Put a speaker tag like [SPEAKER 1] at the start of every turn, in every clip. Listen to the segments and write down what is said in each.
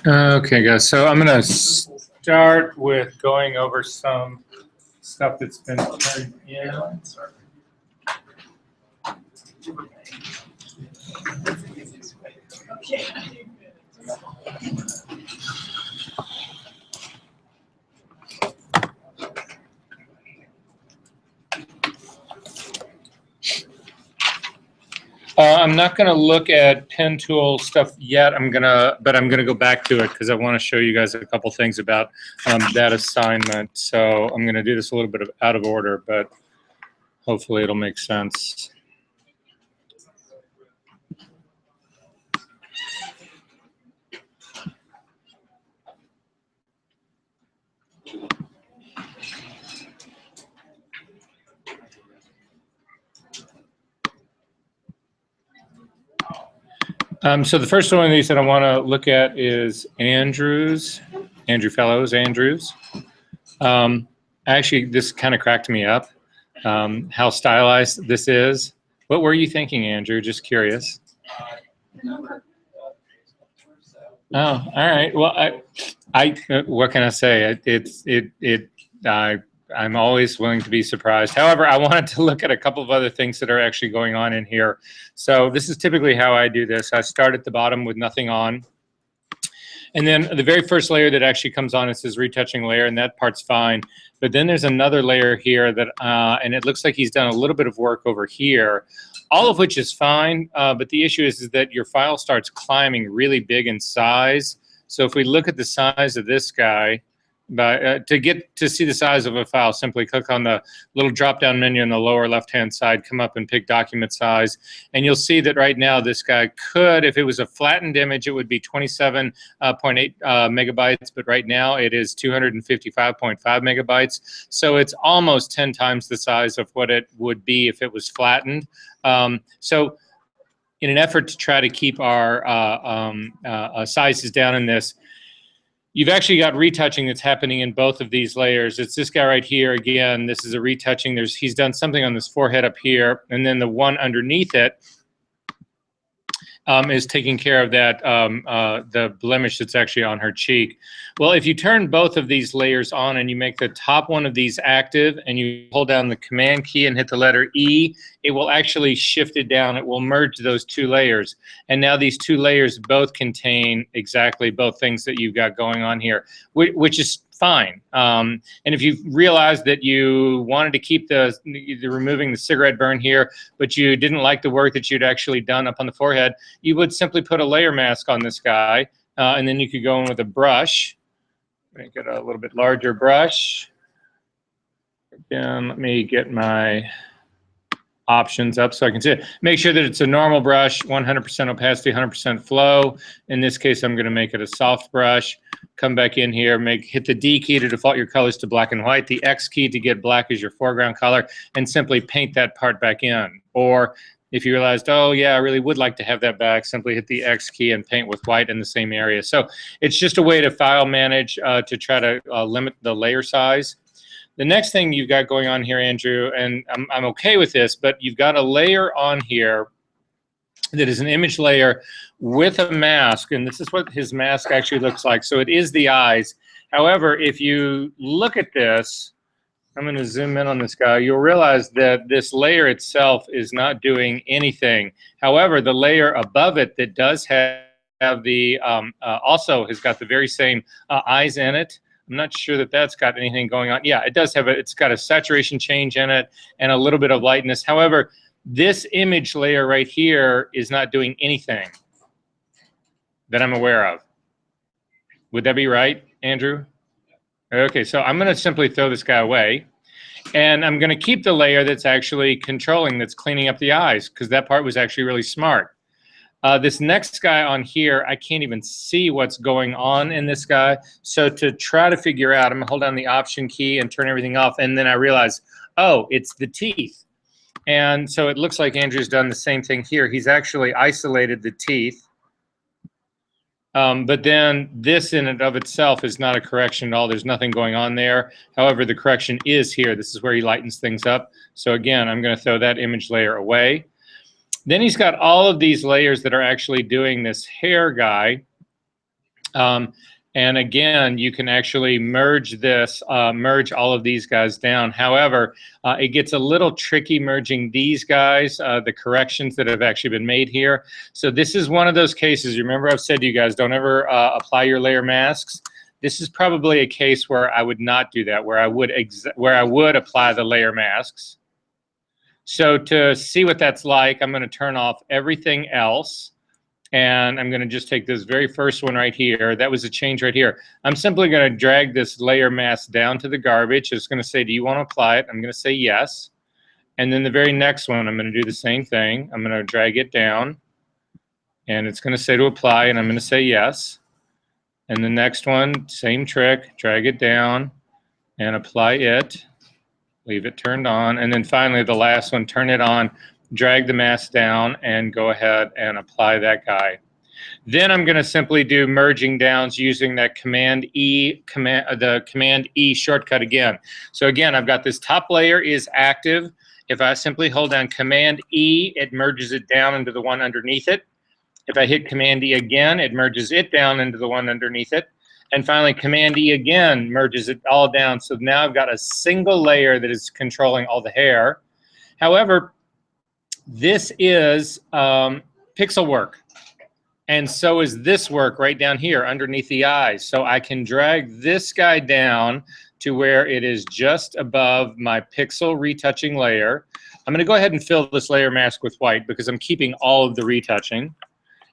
[SPEAKER 1] Okay, guys, so I'm going to start with going over some stuff that's been turned in. I'm not going to look at pen tool stuff yet. But I'm gonna go back to it because I want to show you guys a couple things about that assignment. So I'm going to do this a little bit out of order, but hopefully it'll make sense. So the first one of these that I want to look at is Andrew Fellows. Actually, this kind of cracked me up, how stylized this is. What were you thinking, Andrew? Just curious. Oh, all right. Well, I what can I say? I'm always willing to be surprised. However, I wanted to look at a couple of other things that are actually going on in here. So this is typically how I do this. I start at the bottom with nothing on. And then the very first layer that actually comes on, it says retouching layer, and that part's fine. But then there's another layer here that, and it looks like he's done a little bit of work over here, all of which is fine. But the issue is that your file starts climbing really big in size. So if we look at the size of this guy, to get to see the size of a file, simply click on the little drop-down menu in the lower left-hand side, come up and pick document size, and you'll see that right now this guy could, if it was a flattened image, it would be 27.8 megabytes, but right now it is 255.5 megabytes. So it's almost 10 times the size of what it would be if it was flattened. So in an effort to try to keep our sizes down in this, you've actually got retouching that's happening in both of these layers. It's this guy right here. Again, this is a retouching. He's done something on this forehead up here, and then the one underneath it is taking care of that, the blemish that's actually on her cheek. Well, if you turn both of these layers on and you make the top one of these active and you hold down the command key and hit the letter E, it will actually shift it down. It will merge those two layers. And now these two layers both contain exactly both things that you've got going on here, which is fine. And if you realize that you wanted to keep the removing the cigarette burn here, but you didn't like the work that you'd actually done up on the forehead, you would simply put a layer mask on this guy, and then you could go in with a brush. Make it a little bit larger brush. Again, let me get my options up so I can see it. Make sure that it's a normal brush, 100% opacity, 100% flow. In this case, I'm going to make it a soft brush. Come back in here, hit the D key to default your colors to black and white, the X key to get black as your foreground color, and simply paint that part back in. Or if you realized, oh yeah, I really would like to have that back, simply hit the X key and paint with white in the same area. So it's just a way to file manage to try to limit the layer size. The next thing you've got going on here, Andrew, and I'm okay with this, but you've got a layer on here that is an image layer with a mask, and this is what his mask actually looks like. So it is the eyes. However, if you look at this, I'm going to zoom in on this guy, you'll realize that this layer itself is not doing anything. However, the layer above it that does have the, also has got the very same eyes in it. I'm not sure that that's got anything going on. Yeah, it does have it's got a saturation change in it and a little bit of lightness. However, this image layer right here is not doing anything that I'm aware of. Would that be right, Andrew? Okay, so I'm going to simply throw this guy away, and I'm going to keep the layer that's actually controlling, that's cleaning up the eyes, because that part was actually really smart. This next guy on here, I can't even see what's going on in this guy. So to try to figure out, I'm going to hold down the Option key and turn everything off, and then I realize, oh, it's the teeth. And so it looks like Andrew's done the same thing here. He's actually isolated the teeth. But then this in and of itself is not a correction at all. There's nothing going on there. However, the correction is here. This is where he lightens things up. So again, I'm going to throw that image layer away. Then he's got all of these layers that are actually doing this hair guy. And again, you can actually merge this, merge all of these guys down. However, it gets a little tricky merging these guys, the corrections that have actually been made here. So this is one of those cases. Remember I've said to you guys, don't ever apply your layer masks. This is probably a case where I would not do that, where I would apply the layer masks. So to see what that's like, I'm going to turn off everything else. And I'm going to just take this very first one right here. That was a change right here. I'm simply going to drag this layer mask down to the garbage. It's going to say, do you want to apply it? I'm going to say yes. And then the very next one, I'm going to do the same thing. I'm going to drag it down. And it's going to say to apply, and I'm going to say yes. And the next one, same trick. Drag it down and apply it. Leave it turned on. And then finally, the last one, turn it on. Drag the mask down and go ahead and apply that guy. Then I'm going to simply do merging downs using that Command E shortcut again. So again, I've got this top layer is active. If I simply hold down Command E, it merges it down into the one underneath it. If I hit Command E again, it merges it down into the one underneath it. And finally, Command E again merges it all down. So now I've got a single layer that is controlling all the hair. However, this is pixel work, and so is this work right down here underneath the eyes. So I can drag this guy down to where it is just above my pixel retouching layer. I'm going to go ahead and fill this layer mask with white because I'm keeping all of the retouching.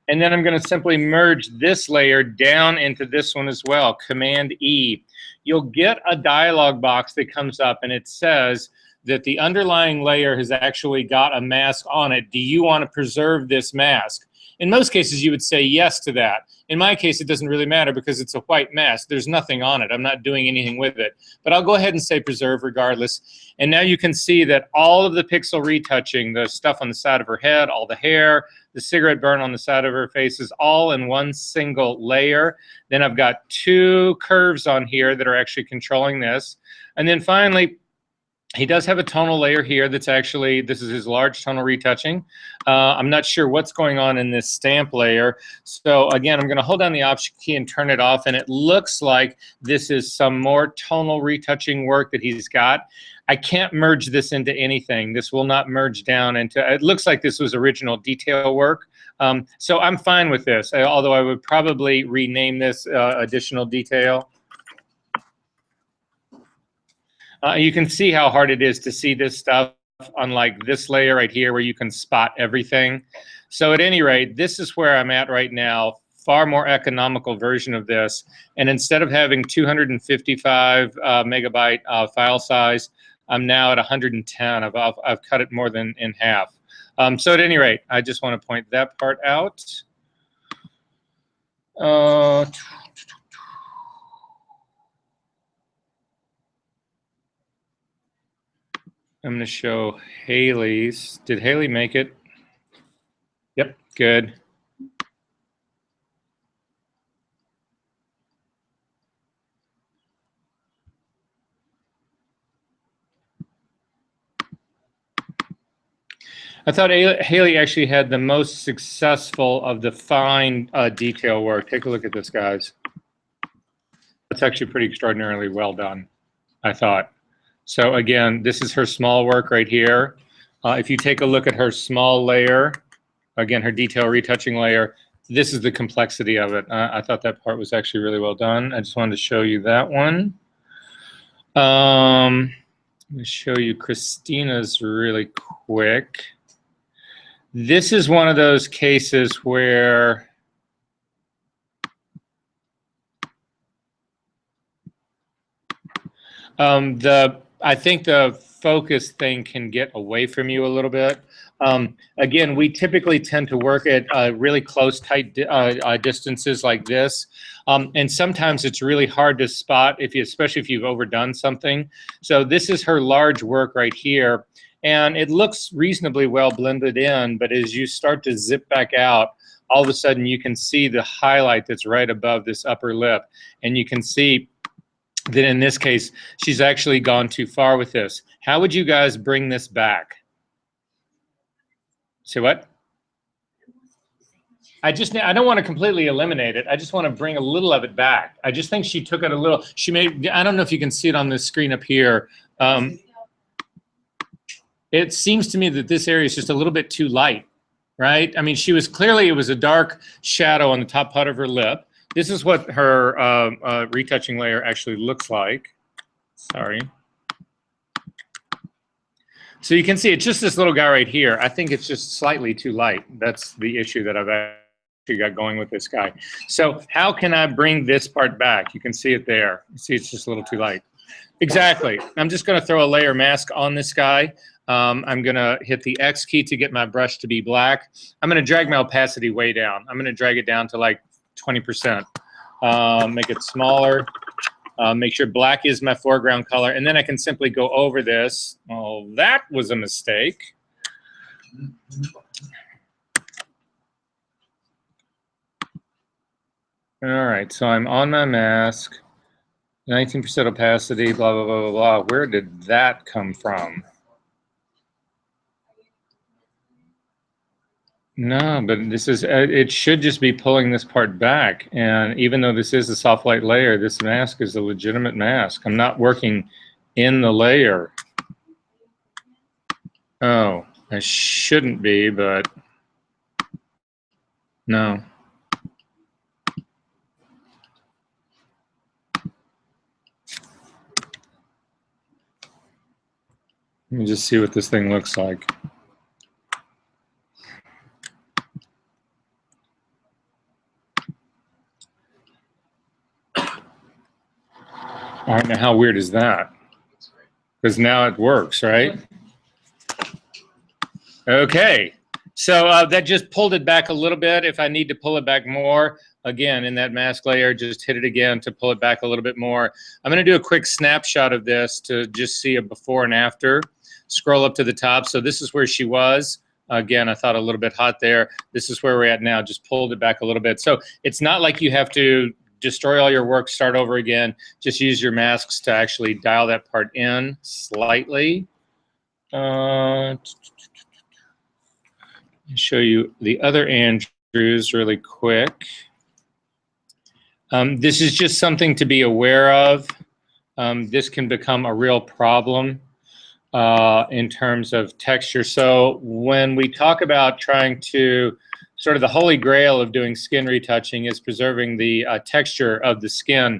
[SPEAKER 1] And then I'm going to simply merge this layer down into this one as well, Command E. You'll get a dialog box that comes up and it says that the underlying layer has actually got a mask on it. Do you want to preserve this mask? In most cases, you would say yes to that. In my case, it doesn't really matter because it's a white mask. There's nothing on it. I'm not doing anything with it. But I'll go ahead and say preserve regardless. And now you can see that all of the pixel retouching, the stuff on the side of her head, all the hair, the cigarette burn on the side of her face is all in one single layer. Then I've got two curves on here that are actually controlling this. And then finally, he does have a tonal layer here that's actually, this is his large tonal retouching. I'm not sure what's going on in this stamp layer. So again, I'm going to hold down the Option key and turn it off. And it looks like this is some more tonal retouching work that he's got. I can't merge this into anything. This will not merge down into, it looks like this was original detail work. So I'm fine with this, although I would probably rename this additional detail. You can see how hard it is to see this stuff, unlike this layer right here where you can spot everything. So at any rate, this is where I'm at right now, far more economical version of this. And instead of having 255 megabyte file size, I'm now at 110. I've cut it more than in half. So at any rate, I just want to point that part out. I'm going to show Haley's. Did Haley make it? Yep, good. I thought Haley actually had the most successful of the fine detail work. Take a look at this, guys. That's actually pretty extraordinarily well done, I thought. So again, this is her small work right here. If you take a look at her small layer, again, her detail retouching layer, this is the complexity of it. I thought that part was actually really well done. I just wanted to show you that one. Let me show you Christina's really quick. This is one of those cases where I think the focus thing can get away from you a little bit. Again, we typically tend to work at really close, tight distances like this. And sometimes it's really hard to spot, especially if you've overdone something. So this is her large work right here. And it looks reasonably well blended in, but as you start to zip back out, all of a sudden you can see the highlight that's right above this upper lip. And you can see that in this case, she's actually gone too far with this. How would you guys bring this back? Say what? I don't want to completely eliminate it. I just want to bring a little of it back. I just think she took it a little. She made, I don't know if you can see it on this screen up here. It seems to me that this area is just a little bit too light, right? I mean, she was clearly, it was a dark shadow on the top part of her lip. This is what her retouching layer actually looks like. Sorry. So you can see it's just this little guy right here. I think it's just slightly too light. That's the issue that I've actually got going with this guy. So how can I bring this part back? You can see it there. You see it's just a little too light. Exactly. I'm just going to throw a layer mask on this guy. I'm going to hit the X key to get my brush to be black. I'm going to drag my opacity way down. I'm going to drag it down to like 20%. Make it smaller. Make sure black is my foreground color. And then I can simply go over this. Oh, that was a mistake. All right, so I'm on my mask. 19% opacity, blah, blah, blah, blah, blah. Where did that come from? No, but this is, it should just be pulling this part back. And even though this is a soft light layer, this mask is a legitimate mask. I'm not working in the layer. Oh, I shouldn't be, but no. Let me just see what this thing looks like. All right, now how weird is that? Because now it works, right? Okay, so that just pulled it back a little bit. If I need to pull it back more, again, in that mask layer, just hit it again to pull it back a little bit more. I'm going to do a quick snapshot of this to just see a before and after. Scroll up to the top. So this is where she was. Again, I thought a little bit hot there. This is where we're at now. Just pulled it back a little bit. So it's not like you have to destroy all your work, start over again. Just use your masks to actually dial that part in slightly. Show you the other Andrews really quick. This is just something to be aware of. This can become a real problem in terms of texture. So when we talk about trying to, sort of the holy grail of doing skin retouching is preserving the texture of the skin.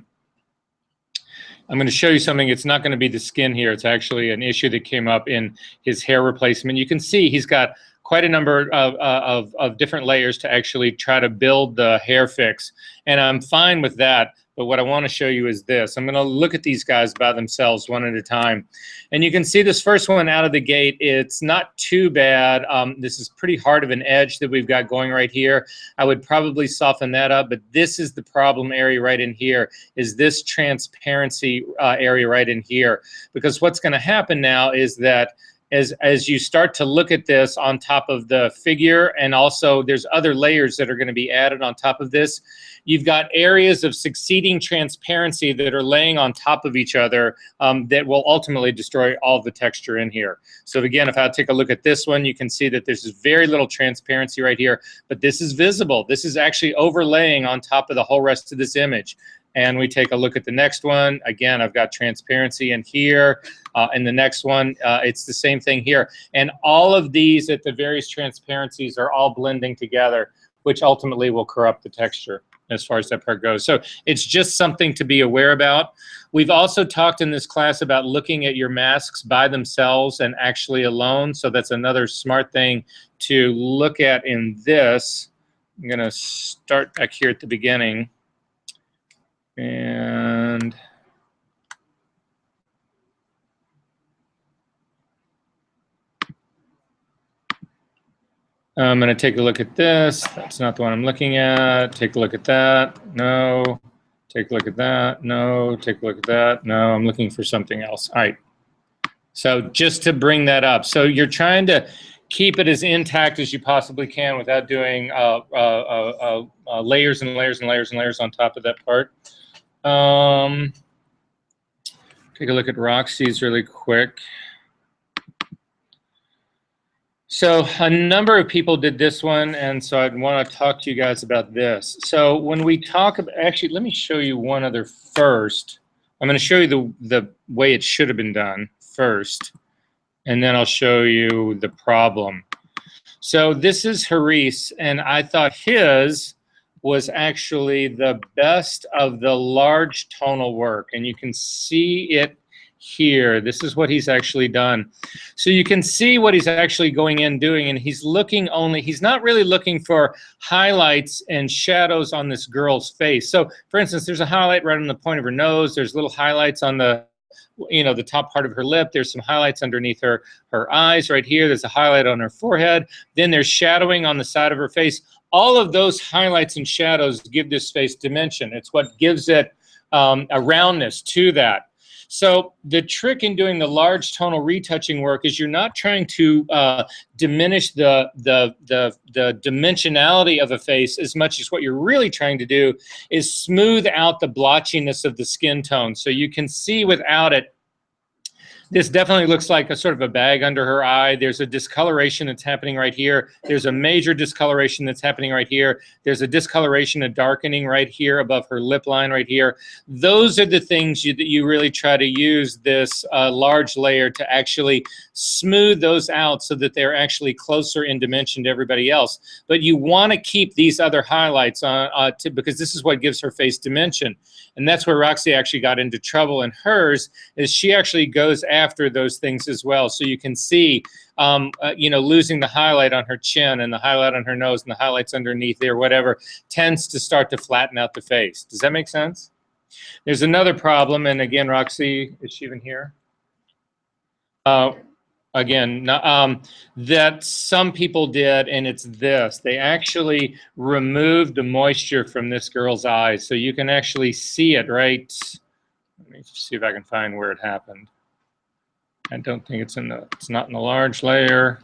[SPEAKER 1] I'm going to show you something. It's not going to be the skin here. It's actually an issue that came up in his hair replacement. You can see he's got quite a number of different layers to actually try to build the hair fix. And I'm fine with that. But what I want to show you is this. I'm going to look at these guys by themselves one at a time. And you can see this first one out of the gate. It's not too bad. This is pretty hard of an edge that we've got going right here. I would probably soften that up. But this is the problem area right in here, is this transparency area right in here. Because what's going to happen now is that as you start to look at this on top of the figure, and also there's other layers that are going to be added on top of this, you've got areas of succeeding transparency that are laying on top of each other that will ultimately destroy all the texture in here. So again, if I take a look at this one, you can see that there's very little transparency right here, but this is visible. This is actually overlaying on top of the whole rest of this image. And we take a look at the next one. Again, I've got transparency in here. And the next one, it's the same thing here. And all of these at the various transparencies are all blending together, which ultimately will corrupt the texture as far as that part goes. So it's just something to be aware about. We've also talked in this class about looking at your masks by themselves and actually alone. So that's another smart thing to look at in this. I'm going to start back here at the beginning. And I'm going to take a look at this. That's not the one I'm looking at. Take a look at that. No. Take a look at that. No. Take a look at that. No. I'm looking for something else. All right. So just to bring that up. So you're trying to keep it as intact as you possibly can without doing layers and layers and layers and layers on top of that part. Take a look at Roxy's really quick. So a number of people did this one, and so I'd want to talk to you guys about this. So when we talk about, actually, let me show you one other first. I'm going to show you the way it should have been done first, and then I'll show you the problem. So this is Haris, and I thought his was actually the best of the large tonal work, and you can see it here. This is what he's actually done. So you can see what he's actually going in doing, and he's looking only, he's not really looking for highlights and shadows on this girl's face. So for instance, there's a highlight right on the point of her nose. There's little highlights on the, you know, the top part of her lip. There's some highlights underneath her eyes right here. There's a highlight on her forehead. Then there's shadowing on the side of her face. All of those highlights and shadows give this face dimension. It's what gives it a roundness to that. So the trick in doing the large tonal retouching work is you're not trying to diminish the dimensionality of a face as much as what you're really trying to do is smooth out the blotchiness of the skin tone. So you can see without it, this definitely looks like a sort of a bag under her eye. There's a discoloration that's happening right here. There's a major discoloration that's happening right here. There's a discoloration, a darkening right here above her lip line right here. Those are the things that you really try to use this large layer to actually smooth those out so that they're actually closer in dimension to everybody else. But you want to keep these other highlights because this is what gives her face dimension. And that's where Roxy actually got into trouble in hers, is she actually goes after those things as well. So you can see, you know, losing the highlight on her chin and the highlight on her nose and the highlights underneath there, whatever, tends to start to flatten out the face. Does that make sense? There's another problem, and again, Roxy, is she even here? Again, that some people did, and it's this. They actually removed the moisture from this girl's eyes. So you can actually see it, right? Let me see if I can find where it happened. I don't think it's in the, it's not in the large layer.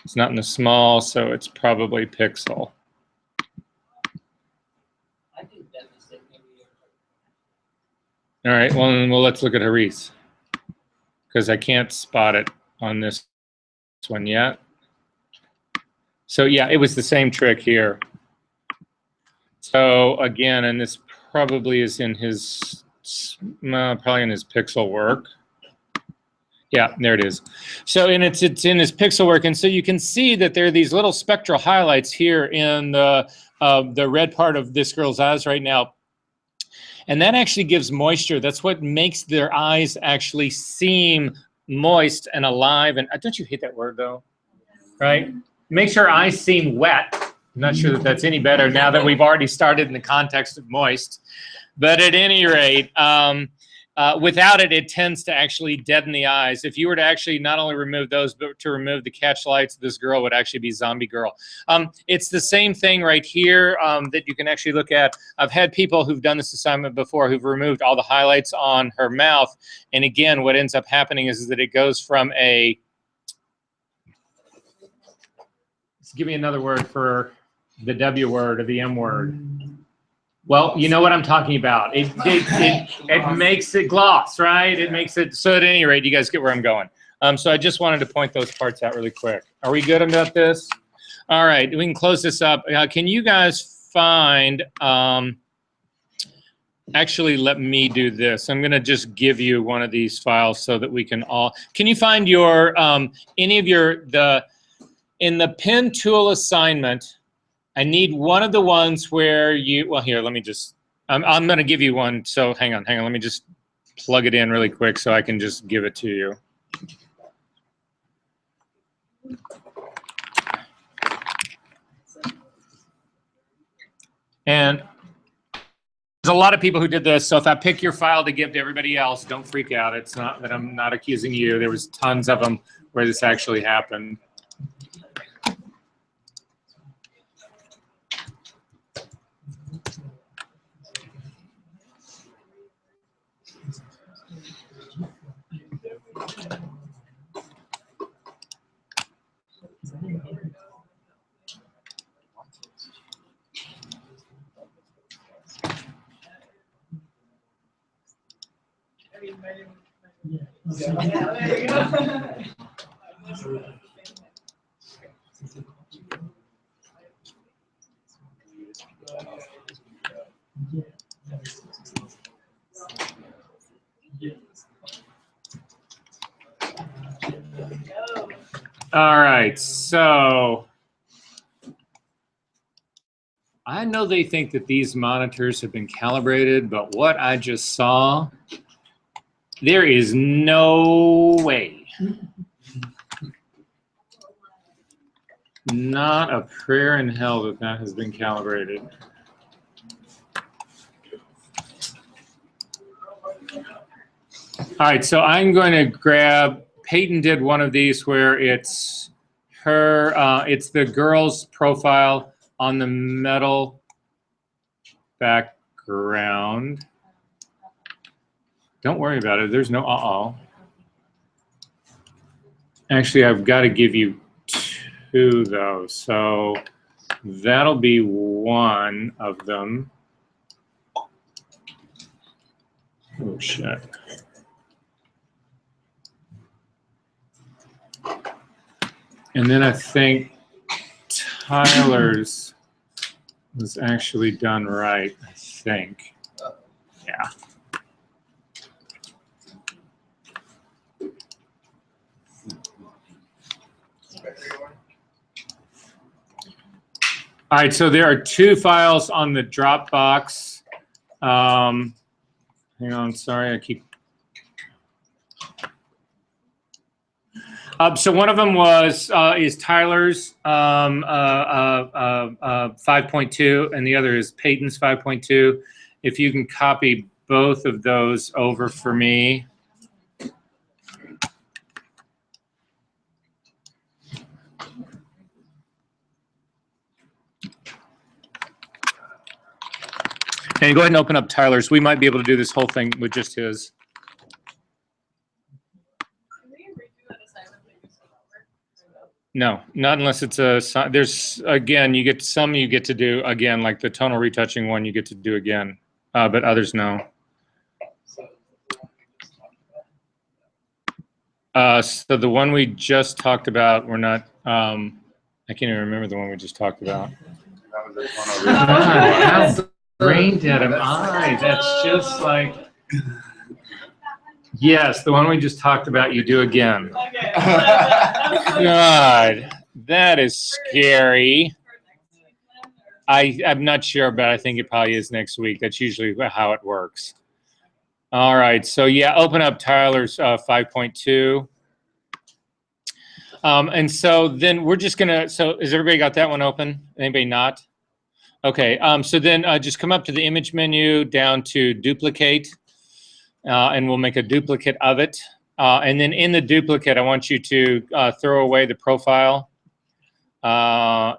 [SPEAKER 1] It's not in the small, so it's probably pixel. All right, well, let's look at Haris, because I can't spot it on this one yet. So yeah, it was the same trick here. So again, and this probably is in his, probably in his pixel work. Yeah, there it is. So, and it's in his pixel work, and so you can see that there are these little spectral highlights here in the red part of this girl's eyes right now. And that actually gives moisture. That's what makes their eyes actually seem moist and alive. And don't you hate that word though? Right? Makes her eyes seem wet. I'm not sure that that's any better now that we've already started in the context of moist. But at any rate, without it, it tends to actually deaden the eyes. If you were to actually not only remove those, but to remove the catch lights, this girl would actually be zombie girl. It's the same thing right here that you can actually look at. I've had people who've done this assignment before who've removed all the highlights on her mouth. And again, what ends up happening is that it goes from a, give me another word for the W word or the M word. Well, you know what I'm talking about. It makes it gloss, right? It makes it, so at any rate, you guys get where I'm going. So I just wanted to point those parts out really quick. Are we good about this? All right, we can close this up. Can you guys find, actually let me do this. I'm gonna just give you one of these files so that we can all, can you find your, any of your, in the pen tool assignment, I need one of the ones where you, well here, let me just, I'm gonna give you one, so hang on, let me just plug it in really quick so I can just give it to you. And there's a lot of people who did this, so if I pick your file to give to everybody else, don't freak out. It's not that I'm not accusing you. There was tons of them where this actually happened. All right, so I know they think that these monitors have been calibrated, but what I just saw, there is no way. Not a prayer in hell that that has been calibrated. All right, so I'm going to grab, Peyton did one of these where it's her, it's the girl's profile on the metal background. Don't worry about it, there's no uh-oh. Actually, I've got to give you two though, so that'll be one of them. Oh shit. And then I think Tyler's was actually done right, I think. Yeah. All right, so there are two files on the Dropbox. Hang on, sorry, I keep. So one of them was is Tyler's 5.2, and the other is Peyton's 5.2. If you can copy both of those over for me. And go ahead and open up Tyler's. We might be able to do this whole thing with just his. No, not unless it's a, there's, again, you get some you get to do again, like the tonal retouching one you get to do again, but others no. So the one we just talked about, we're not, I can't even remember the one we just talked about. How brain dead am I? That's just like, yes, the one we just talked about, you do again. God, that is scary. I'm not sure, but I think it probably is next week. That's usually how it works. All right, so yeah, open up Tyler's 5.2. And so then we're just gonna, so has everybody got that one open? Anybody not? Okay, so then just come up to the image menu, down to duplicate, and we'll make a duplicate of it. And then in the duplicate, I want you to throw away the profile.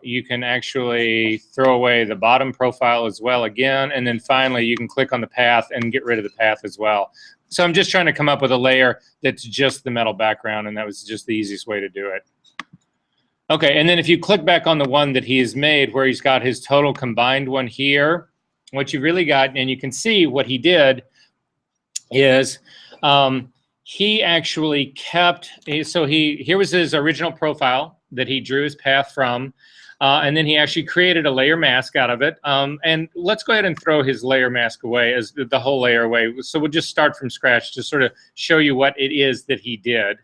[SPEAKER 1] You can actually throw away the bottom profile as well again. And then finally, you can click on the path and get rid of the path as well. So I'm just trying to come up with a layer that's just the metal background, and that was just the easiest way to do it. Okay, and then if you click back on the one that he has made where he's got his total combined one here, what you really got, and you can see what he did is he actually kept, so here was his original profile that he drew his path from, and then he actually created a layer mask out of it. And let's go ahead and throw his layer mask away, as the whole layer away. So we'll just start from scratch to sort of show you what it is that he did.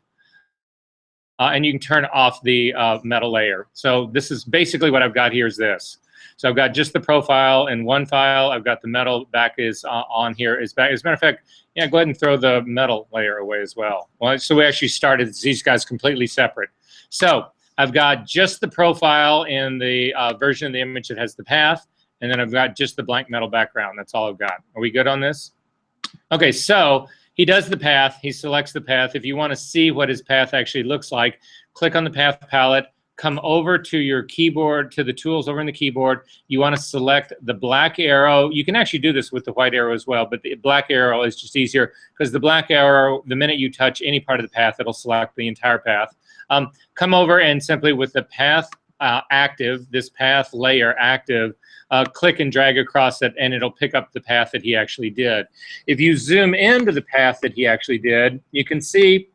[SPEAKER 1] And you can turn off the metal layer. So this is basically what I've got here is this. So I've got just the profile in one file. I've got the metal back is on here. As a matter of fact, yeah, go ahead and throw the metal layer away as well. Well, so we actually started these guys completely separate. So I've got just the profile in the version of the image that has the path, and then I've got just the blank metal background. That's all I've got. Are we good on this? Okay, so he does the path, he selects the path. If you want to see what his path actually looks like, click on the path palette, come over to your keyboard, to the tools over in the keyboard. You want to select the black arrow. You can actually do this with the white arrow as well, but the black arrow is just easier because the black arrow, the minute you touch any part of the path, it'll select the entire path. Come over and simply with the path active, this path layer active, click and drag across it, and it'll pick up the path that he actually did. If you zoom into the path that he actually did, you can see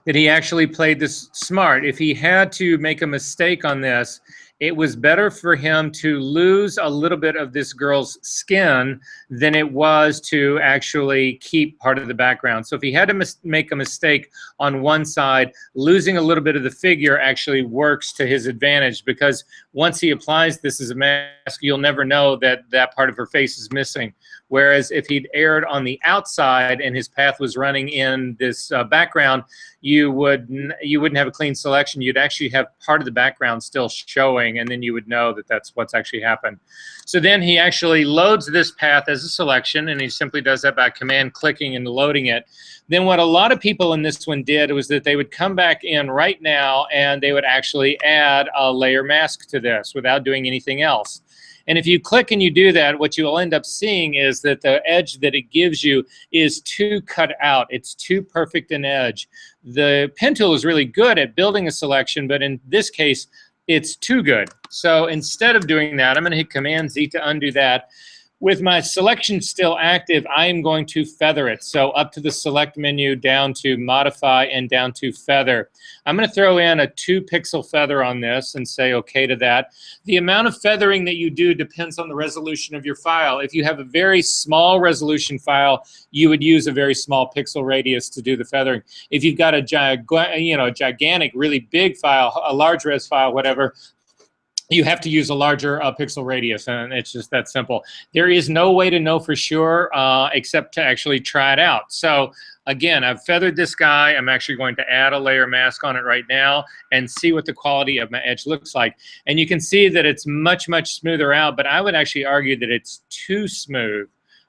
[SPEAKER 1] that he actually played this smart. If he had to make a mistake on this, it was better for him to lose a little bit of this girl's skin than it was to actually keep part of the background. So if he had to make a mistake on one side, losing a little bit of the figure actually works to his advantage, because once he applies this as a mask, you'll never know that that part of her face is missing. Whereas if he'd erred on the outside and his path was running in this background, you wouldn't have a clean selection. You'd actually have part of the background still showing, and then you would know that that's what's actually happened. So then he actually loads this path as a selection, and he simply does that by command clicking and loading it. Then what a lot of people in this one did was that they would come back in right now and they would actually add a layer mask to this without doing anything else. And if you click and you do that, what you'll end up seeing is that the edge that it gives you is too cut out. It's too perfect an edge. The pen tool is really good at building a selection, but in this case, it's too good. So instead of doing that, I'm going to hit Command Z to undo that. With my selection still active, I am going to feather it. So up to the select menu, down to modify, and down to feather. I'm going to throw in a 2-pixel feather on this and say OK to that. The amount of feathering that you do depends on the resolution of your file. If you have a very small resolution file, you would use a very small pixel radius to do the feathering. If you've got a gigantic, really big file, a large res file, whatever, you have to use a larger pixel radius, and it's just that simple. There is no way to know for sure except to actually try it out. So again, I've feathered this guy. I'm actually going to add a layer mask on it right now and see what the quality of my edge looks like. And you can see that it's much, much smoother out, but I would actually argue that it's too smooth.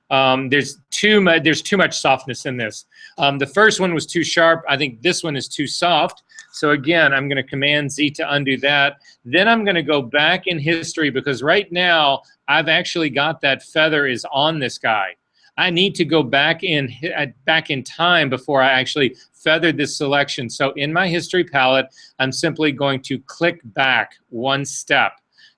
[SPEAKER 1] There's too much softness in this. The first one was too sharp. I think this one is too soft. So again, I'm going to Command Z to undo that. Then I'm going to go back in history, because right now I've actually got that feather is on this guy. I need to go back in time before I actually feathered this selection. So in my history palette, I'm simply going to click back one step.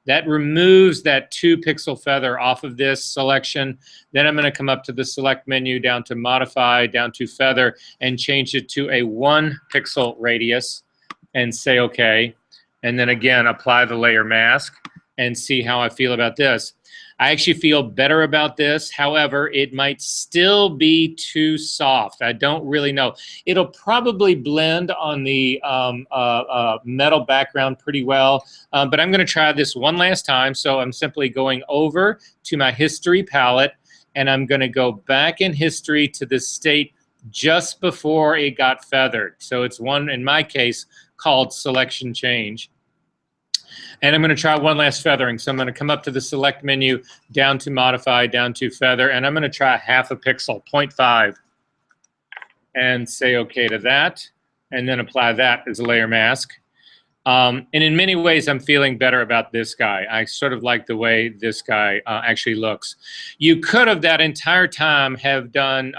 [SPEAKER 1] That removes that 2-pixel feather off of this selection. Then I'm going to come up to the select menu, down to modify, down to feather, and change it to a 1-pixel radius and say OK. And then again, apply the layer mask and see how I feel about this. I actually feel better about this. However, it might still be too soft. I don't really know. It'll probably blend on the metal background pretty well, but I'm going to try this one last time. So I'm simply going over to my history palette, and I'm going to go back in history to the state just before it got feathered. So it's one, in my case, called selection change. And I'm going to try one last feathering. So I'm going to come up to the select menu, down to modify, down to feather, and I'm going to try 0.5 pixel, 0.5, and say OK to that, and then apply that as a layer mask. And in many ways, I'm feeling better about this guy. I sort of like the way this guy actually looks. You could have that entire time have done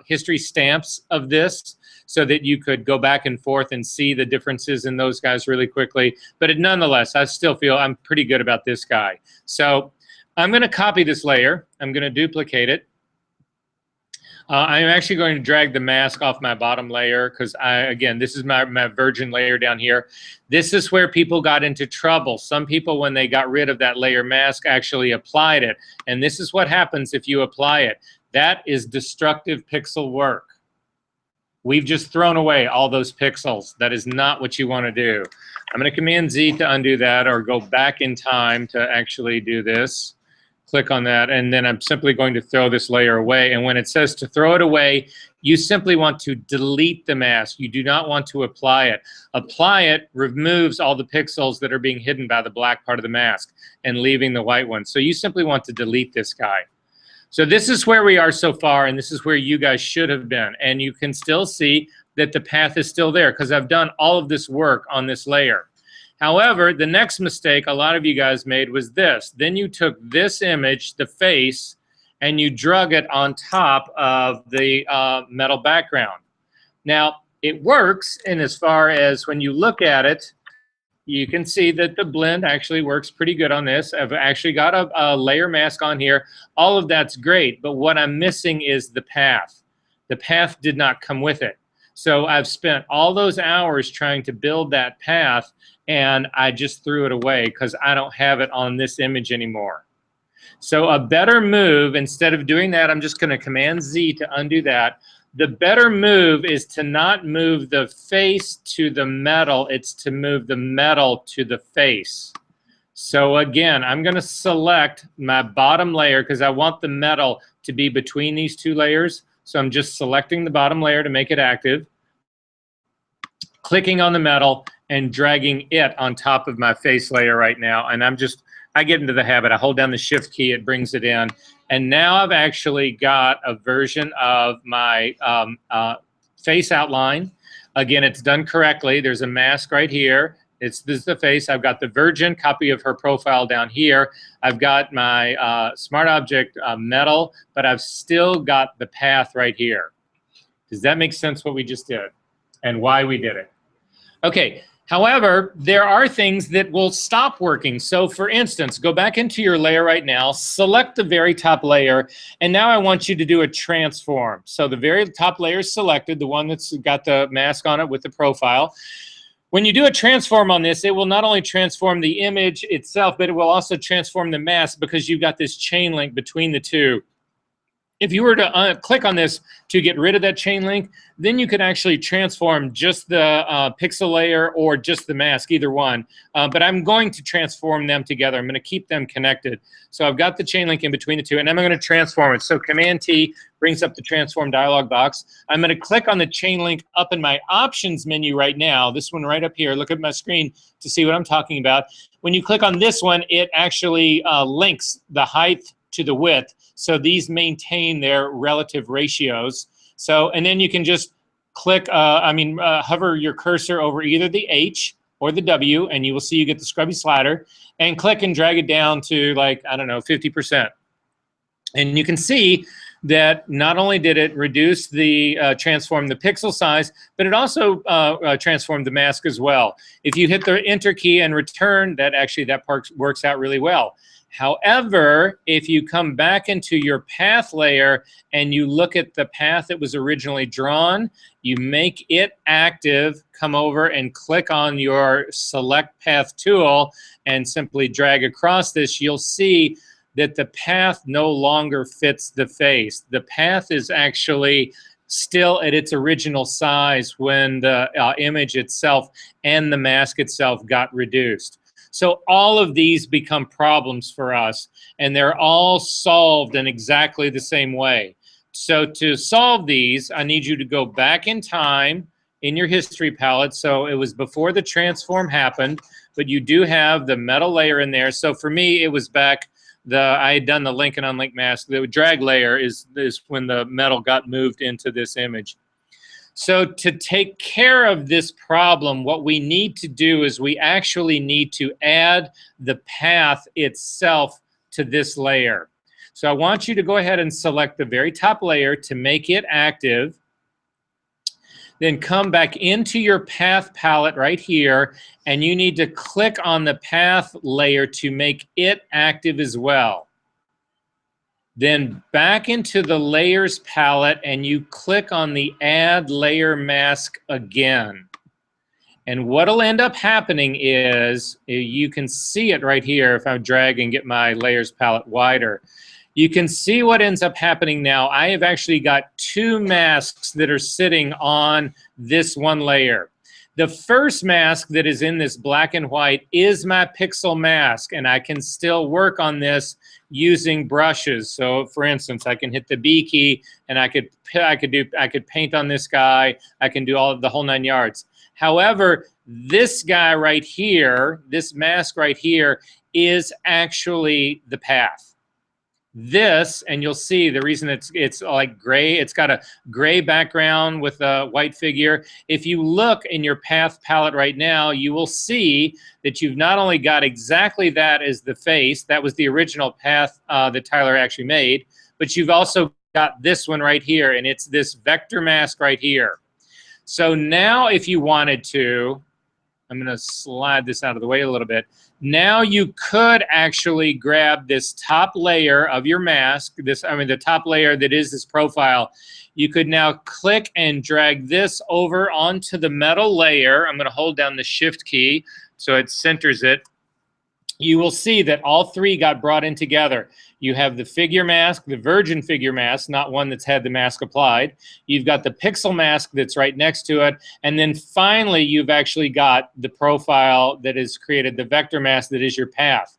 [SPEAKER 1] history stamps of this, so that you could go back and forth and see the differences in those guys really quickly. But nonetheless, I still feel I'm pretty good about this guy. So I'm going to copy this layer. I'm going to duplicate it. I'm actually going to drag the mask off my bottom layer, because again, this is my virgin layer down here. This is where people got into trouble. Some people, when they got rid of that layer mask, actually applied it. And this is what happens if you apply it. That is destructive pixel work. We've just thrown away all those pixels. That is not what you want to do. I'm going to Command Z to undo that, or go back in time to actually do this. Click on that, and then I'm simply going to throw this layer away. And when it says to throw it away, you simply want to delete the mask. You do not want to apply it. Apply it removes all the pixels that are being hidden by the black part of the mask and leaving the white one. So you simply want to delete this guy. So this is where we are so far, and this is where you guys should have been. And you can still see that the path is still there, because I've done all of this work on this layer. However, the next mistake a lot of you guys made was this. Then you took this image, the face, and you drug it on top of the metal background. Now, it works in as far as when you look at it, you can see that the blend actually works pretty good on this. I've actually got a layer mask on here. All of that's great, but what I'm missing is the path. The path did not come with it. So I've spent all those hours trying to build that path, and I just threw it away because I don't have it on this image anymore. So a better move, instead of doing that, I'm just going to Command Z to undo that. The better move is to not move the face to the metal, it's to move the metal to the face. So again, I'm going to select my bottom layer because I want the metal to be between these two layers. So I'm just selecting the bottom layer to make it active, clicking on the metal and dragging it on top of my face layer right now. And I get into the habit. I hold down the Shift key, it brings it in. And now I've actually got a version of my face outline. Again, it's done correctly. There's a mask right here. This is the face. I've got the virgin copy of her profile down here. I've got my Smart Object metal, but I've still got the path right here. Does that make sense what we just did and why we did it? Okay. However, there are things that will stop working. So for instance, go back into your layer right now, select the very top layer, and now I want you to do a transform. So the very top layer is selected, the one that's got the mask on it with the profile. When you do a transform on this, it will not only transform the image itself, but it will also transform the mask because you've got this chain link between the two. If you were to click on this to get rid of that chain link, then you could actually transform just the pixel layer or just the mask, either one. But I'm going to transform them together. I'm going to keep them connected. So I've got the chain link in between the two, and I'm going to transform it. So Command-T brings up the transform dialog box. I'm going to click on the chain link up in my options menu right now, this one right up here. Look at my screen to see what I'm talking about. When you click on this one, it actually links the height to the width. So these maintain their relative ratios. So, and then you can just click, hover your cursor over either the H or the W, and you will see you get the scrubby slider, and click and drag it down to like, I don't know, 50%. And you can see that not only did it reduce the, transform the pixel size, but it also transformed the mask as well. If you hit the Enter key and return, that part works out really well. However, if you come back into your path layer and you look at the path that was originally drawn, you make it active, come over and click on your Select Path tool and simply drag across this, you'll see that the path no longer fits the face. The path is actually still at its original size when the image itself and the mask itself got reduced. So all of these become problems for us, and they're all solved in exactly the same way. So to solve these, I need you to go back in time in your history palette. So it was before the transform happened, but you do have the metal layer in there. So for me, it was back, I had done the link and unlink mask. The drag layer is when the metal got moved into this image. So to take care of this problem, what we need to do is we actually need to add the path itself to this layer. So I want you to go ahead and select the very top layer to make it active. Then come back into your path palette right here, and you need to click on the path layer to make it active as well. Then back into the layers palette and you click on the add layer mask again. And what'll end up happening is, you can see it right here if I drag and get my layers palette wider. You can see what ends up happening now. I have actually got two masks that are sitting on this one layer. The first mask that is in this black and white is my pixel mask, and I can still work on this using brushes. So for instance, I can hit the B key and I could paint on this guy. I can do all of the whole 9 yards. However, this guy right here, this mask right here, is actually the path. This, and you'll see the reason it's like gray, it's got a gray background with a white figure. If you look in your path palette right now, you will see that you've not only got exactly that as the face, that was the original path that Tyler actually made, but you've also got this one right here, and it's this vector mask right here. So now if you wanted to, I'm going to slide this out of the way a little bit. Now you could actually grab this top layer of your mask, the top layer that is this profile. You could now click and drag this over onto the metal layer. I'm going to hold down the Shift key so it centers it. You will see that all three got brought in together. You have the figure mask, the virgin figure mask, not one that's had the mask applied. You've got the pixel mask that's right next to it. And then finally, you've actually got the profile that is created, the vector mask that is your path.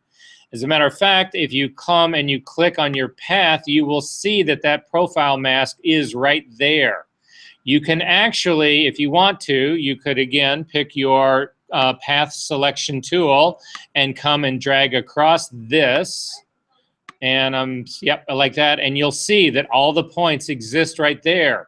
[SPEAKER 1] As a matter of fact, if you come and you click on your path, you will see that that profile mask is right there. You can actually, if you want to, you could again pick your path selection tool and come and drag across this. And yep, like that. And you'll see that all the points exist right there.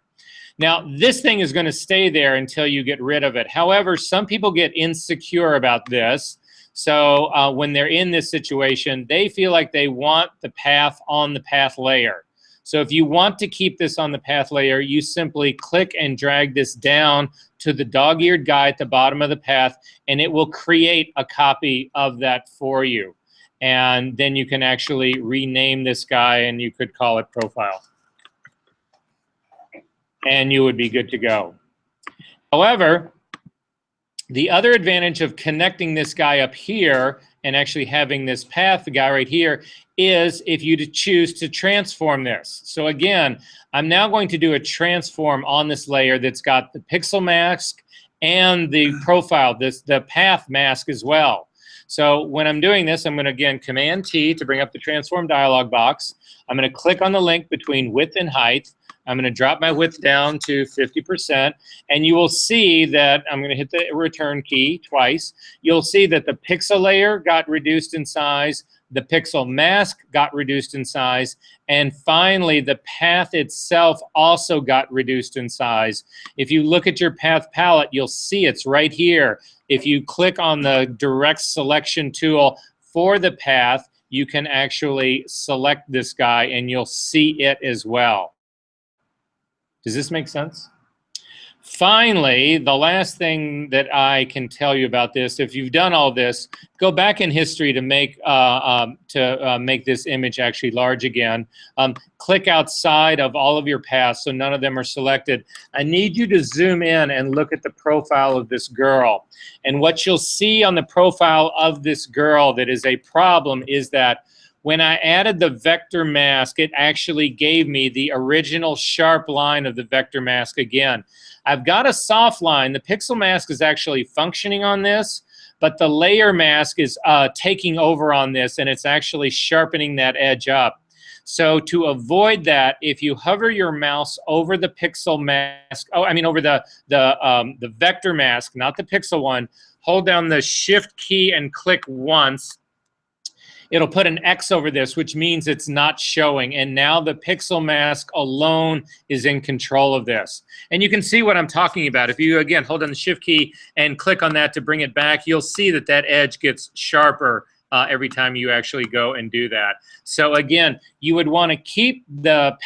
[SPEAKER 1] Now, this thing is going to stay there until you get rid of it. However, some people get insecure about this. So when they're in this situation, they feel like they want the path on the path layer. So if you want to keep this on the path layer, you simply click and drag this down to the dog-eared guy at the bottom of the path, and it will create a copy of that for you. And then you can actually rename this guy, and you could call it profile. And you would be good to go. However, the other advantage of connecting this guy up here and actually having this path, the guy right here, is if you choose to transform this. So again, I'm now going to do a transform on this layer that's got the pixel mask and the profile, the path mask as well. So when I'm doing this, I'm going to, again, Command-T to bring up the transform dialog box. I'm going to click on the link between width and height. I'm going to drop my width down to 50%, and you will see that I'm going to hit the return key twice. You'll see that the pixel layer got reduced in size, the pixel mask got reduced in size, and finally the path itself also got reduced in size. If you look at your path palette, you'll see it's right here. If you click on the direct selection tool for the path, you can actually select this guy and you'll see it as well. Does this make sense? Finally, the last thing that I can tell you about this, if you've done all this, go back in history to make this image actually large again. Click outside of all of your paths so none of them are selected. I need you to zoom in and look at the profile of this girl. And what you'll see on the profile of this girl that is a problem is that when I added the vector mask, it actually gave me the original sharp line of the vector mask again. I've got a soft line. The pixel mask is actually functioning on this, but the layer mask is taking over on this, and it's actually sharpening that edge up. So to avoid that, if you hover your mouse over the pixel mask, over the vector mask, not the pixel one, hold down the Shift key and click once. It'll put an X over this, which means it's not showing. And now the pixel mask alone is in control of this. And you can see what I'm talking about. If you, again, hold down the Shift key and click on that to bring it back, you'll see that that edge gets sharper every time you actually go and do that. So again, you would want to keep the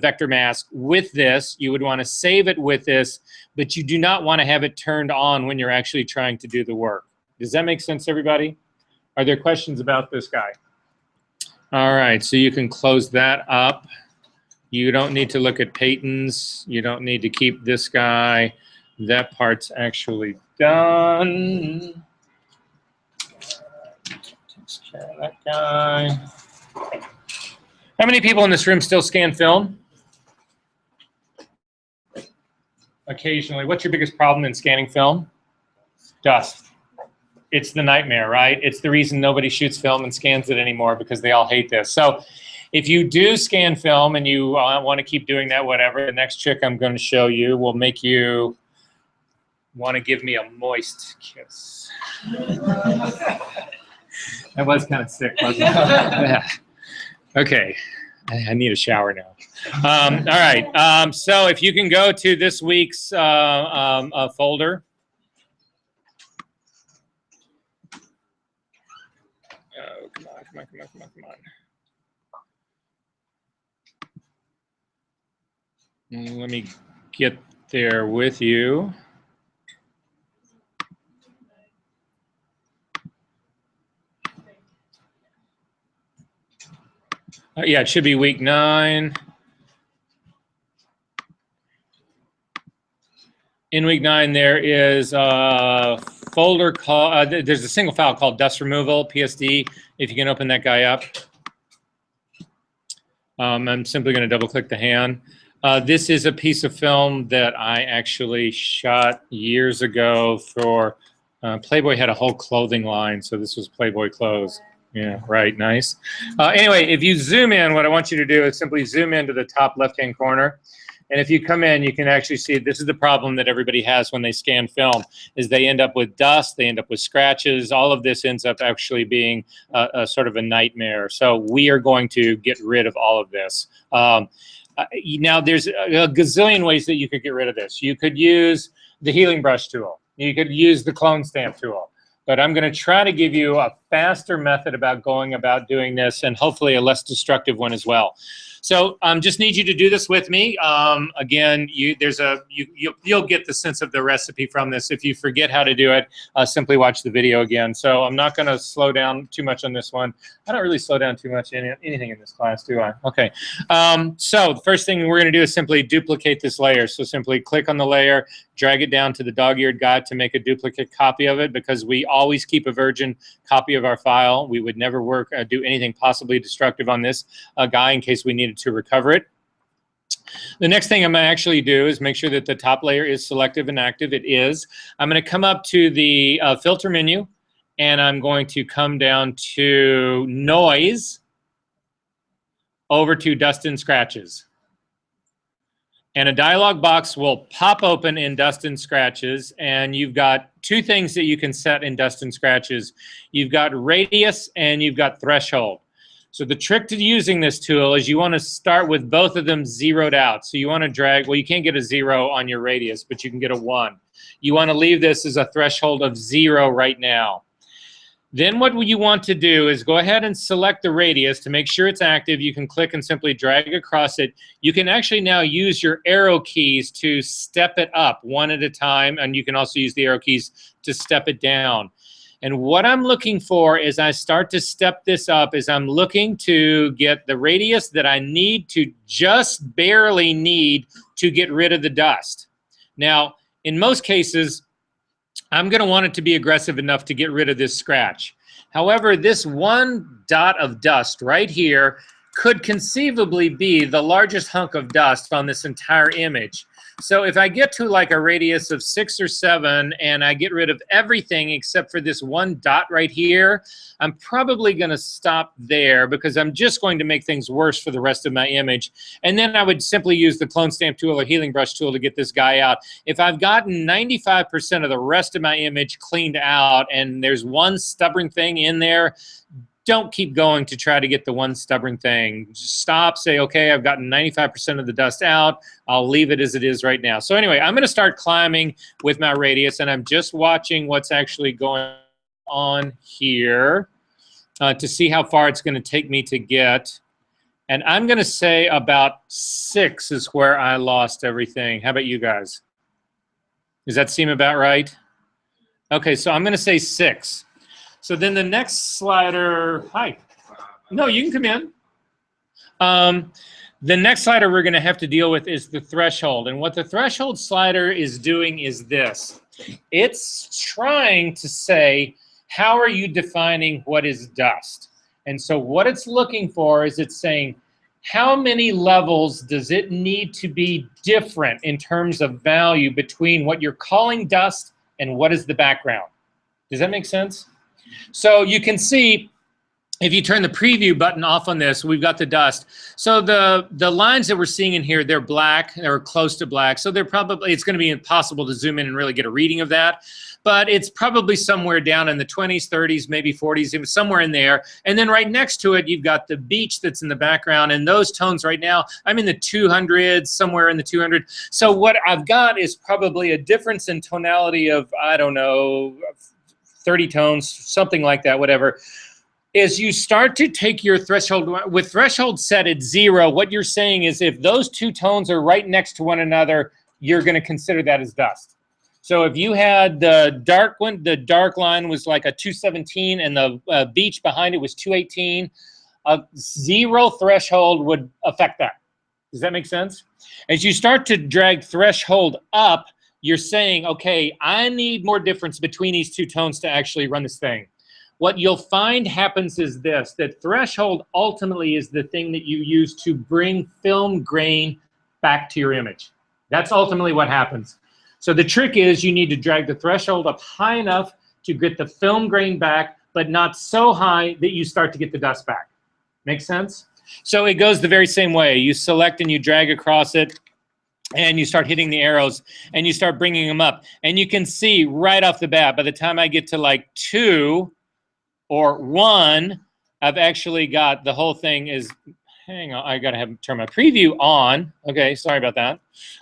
[SPEAKER 1] vector mask with this. You would want to save it with this, but you do not want to have it turned on when you're actually trying to do the work. Does that make sense, everybody? Are there questions about this guy? All right, so you can close that up. You don't need to look at Peyton's. You don't need to keep this guy. That part's actually done. Takes care of that guy. How many people in this room still scan film? Occasionally. What's your biggest problem in scanning film? Dust. It's the nightmare, right? It's the reason nobody shoots film and scans it anymore, because they all hate this. So if you do scan film and you want to keep doing that, whatever, the next trick I'm going to show you will make you want to give me a moist kiss. That was kind of sick, wasn't it? Yeah. Okay, I need a shower now. All right, so if you can go to this week's folder. Oh, come on. Let me get there with you. Yeah, it should be week 9. In week 9, there is a folder called, there's a single file called dust removal, PSD, if you can open that guy up. I'm simply going to double click the hand. This is a piece of film that I actually shot years ago for, Playboy had a whole clothing line, so this was Playboy clothes. Yeah, right, nice. Anyway, if you zoom in, what I want you to do is simply zoom into the top left-hand corner. And if you come in, you can actually see this is the problem that everybody has when they scan film, is they end up with dust, they end up with scratches. All of this ends up actually being a sort of a nightmare. So we are going to get rid of all of this. Now, there's a gazillion ways that you could get rid of this. You could use the healing brush tool. You could use the clone stamp tool. But I'm going to try to give you a faster method about going about doing this, and hopefully a less destructive one as well. So just need you to do this with me. Again, you'll get the sense of the recipe from this. If you forget how to do it, simply watch the video again. So I'm not going to slow down too much on this one. I don't really slow down too much in anything in this class, do I? Okay. So the first thing we're going to do is simply duplicate this layer. So simply click on the layer, drag it down to the dog-eared guide to make a duplicate copy of it, because we always keep a virgin copy of our file. We would never do anything possibly destructive on this guy in case we needed to recover it. The next thing I'm going to actually do is make sure that the top layer is selective and active. It is. I'm going to come up to the filter menu, and I'm going to come down to noise, over to dust and scratches. And a dialog box will pop open in dust and scratches, and you've got two things that you can set in dust and scratches. You've got radius and you've got threshold. So the trick to using this tool is you want to start with both of them zeroed out. So you want to drag, well, you can't get a 0 on your radius, but you can get a 1. You want to leave this as a threshold of 0 right now. Then what you want to do is go ahead and select the radius to make sure it's active. You can click and simply drag across it. You can actually now use your arrow keys to step it up one at a time, and you can also use the arrow keys to step it down. And what I'm looking for as I start to step this up is I'm looking to get the radius that I need to just barely need to get rid of the dust. Now, in most cases, I'm going to want it to be aggressive enough to get rid of this scratch. However, this one dot of dust right here could conceivably be the largest hunk of dust on this entire image. So if I get to like a radius of 6 or 7 and I get rid of everything except for this one dot right here, I'm probably going to stop there, because I'm just going to make things worse for the rest of my image. And then I would simply use the clone stamp tool or healing brush tool to get this guy out. If I've gotten 95% of the rest of my image cleaned out and there's one stubborn thing in there, don't keep going to try to get the one stubborn thing. Just stop, say, okay, I've gotten 95% of the dust out. I'll leave it as it is right now. So anyway, I'm going to start climbing with my radius, and I'm just watching what's actually going on here to see how far it's going to take me to get. And I'm going to say about 6 is where I lost everything. How about you guys? Does that seem about right? Okay, so I'm going to say 6. So then the next slider, hi. No, you can come in. The next slider we're going to have to deal with is the threshold. And what the threshold slider is doing is this. It's trying to say, how are you defining what is dust? And so what it's looking for is it's saying, how many levels does it need to be different in terms of value between what you're calling dust and what is the background? Does that make sense? So you can see, if you turn the preview button off on this, we've got the dust. So the lines that we're seeing in here, they're black, they're close to black. So they're probably, it's going to be impossible to zoom in and really get a reading of that. But it's probably somewhere down in the 20s, 30s, maybe 40s, somewhere in there. And then right next to it, you've got the beach that's in the background. And those tones right now, I'm in the 200s, somewhere in the 200. So what I've got is probably a difference in tonality of, I don't know, 30 tones, something like that, whatever. As you start to take your threshold, with threshold set at 0, what you're saying is if those two tones are right next to one another, you're going to consider that as dust. So if you had the dark one, the dark line was like a 217 and the beach behind it was 218, A 0 threshold would affect that. Does that make sense? As you start to drag threshold up, you're saying, okay, I need more difference between these two tones to actually run this thing. What you'll find happens is this, that threshold ultimately is the thing that you use to bring film grain back to your image. That's ultimately what happens. So the trick is you need to drag the threshold up high enough to get the film grain back, but not so high that you start to get the dust back. Make sense? So it goes the very same way. You select and you drag across it, and you start hitting the arrows, and you start bringing them up. And you can see right off the bat, by the time I get to like 2 or 1, I've actually got the whole thing is, hang on, I gotta turn my preview on. Okay, sorry about that.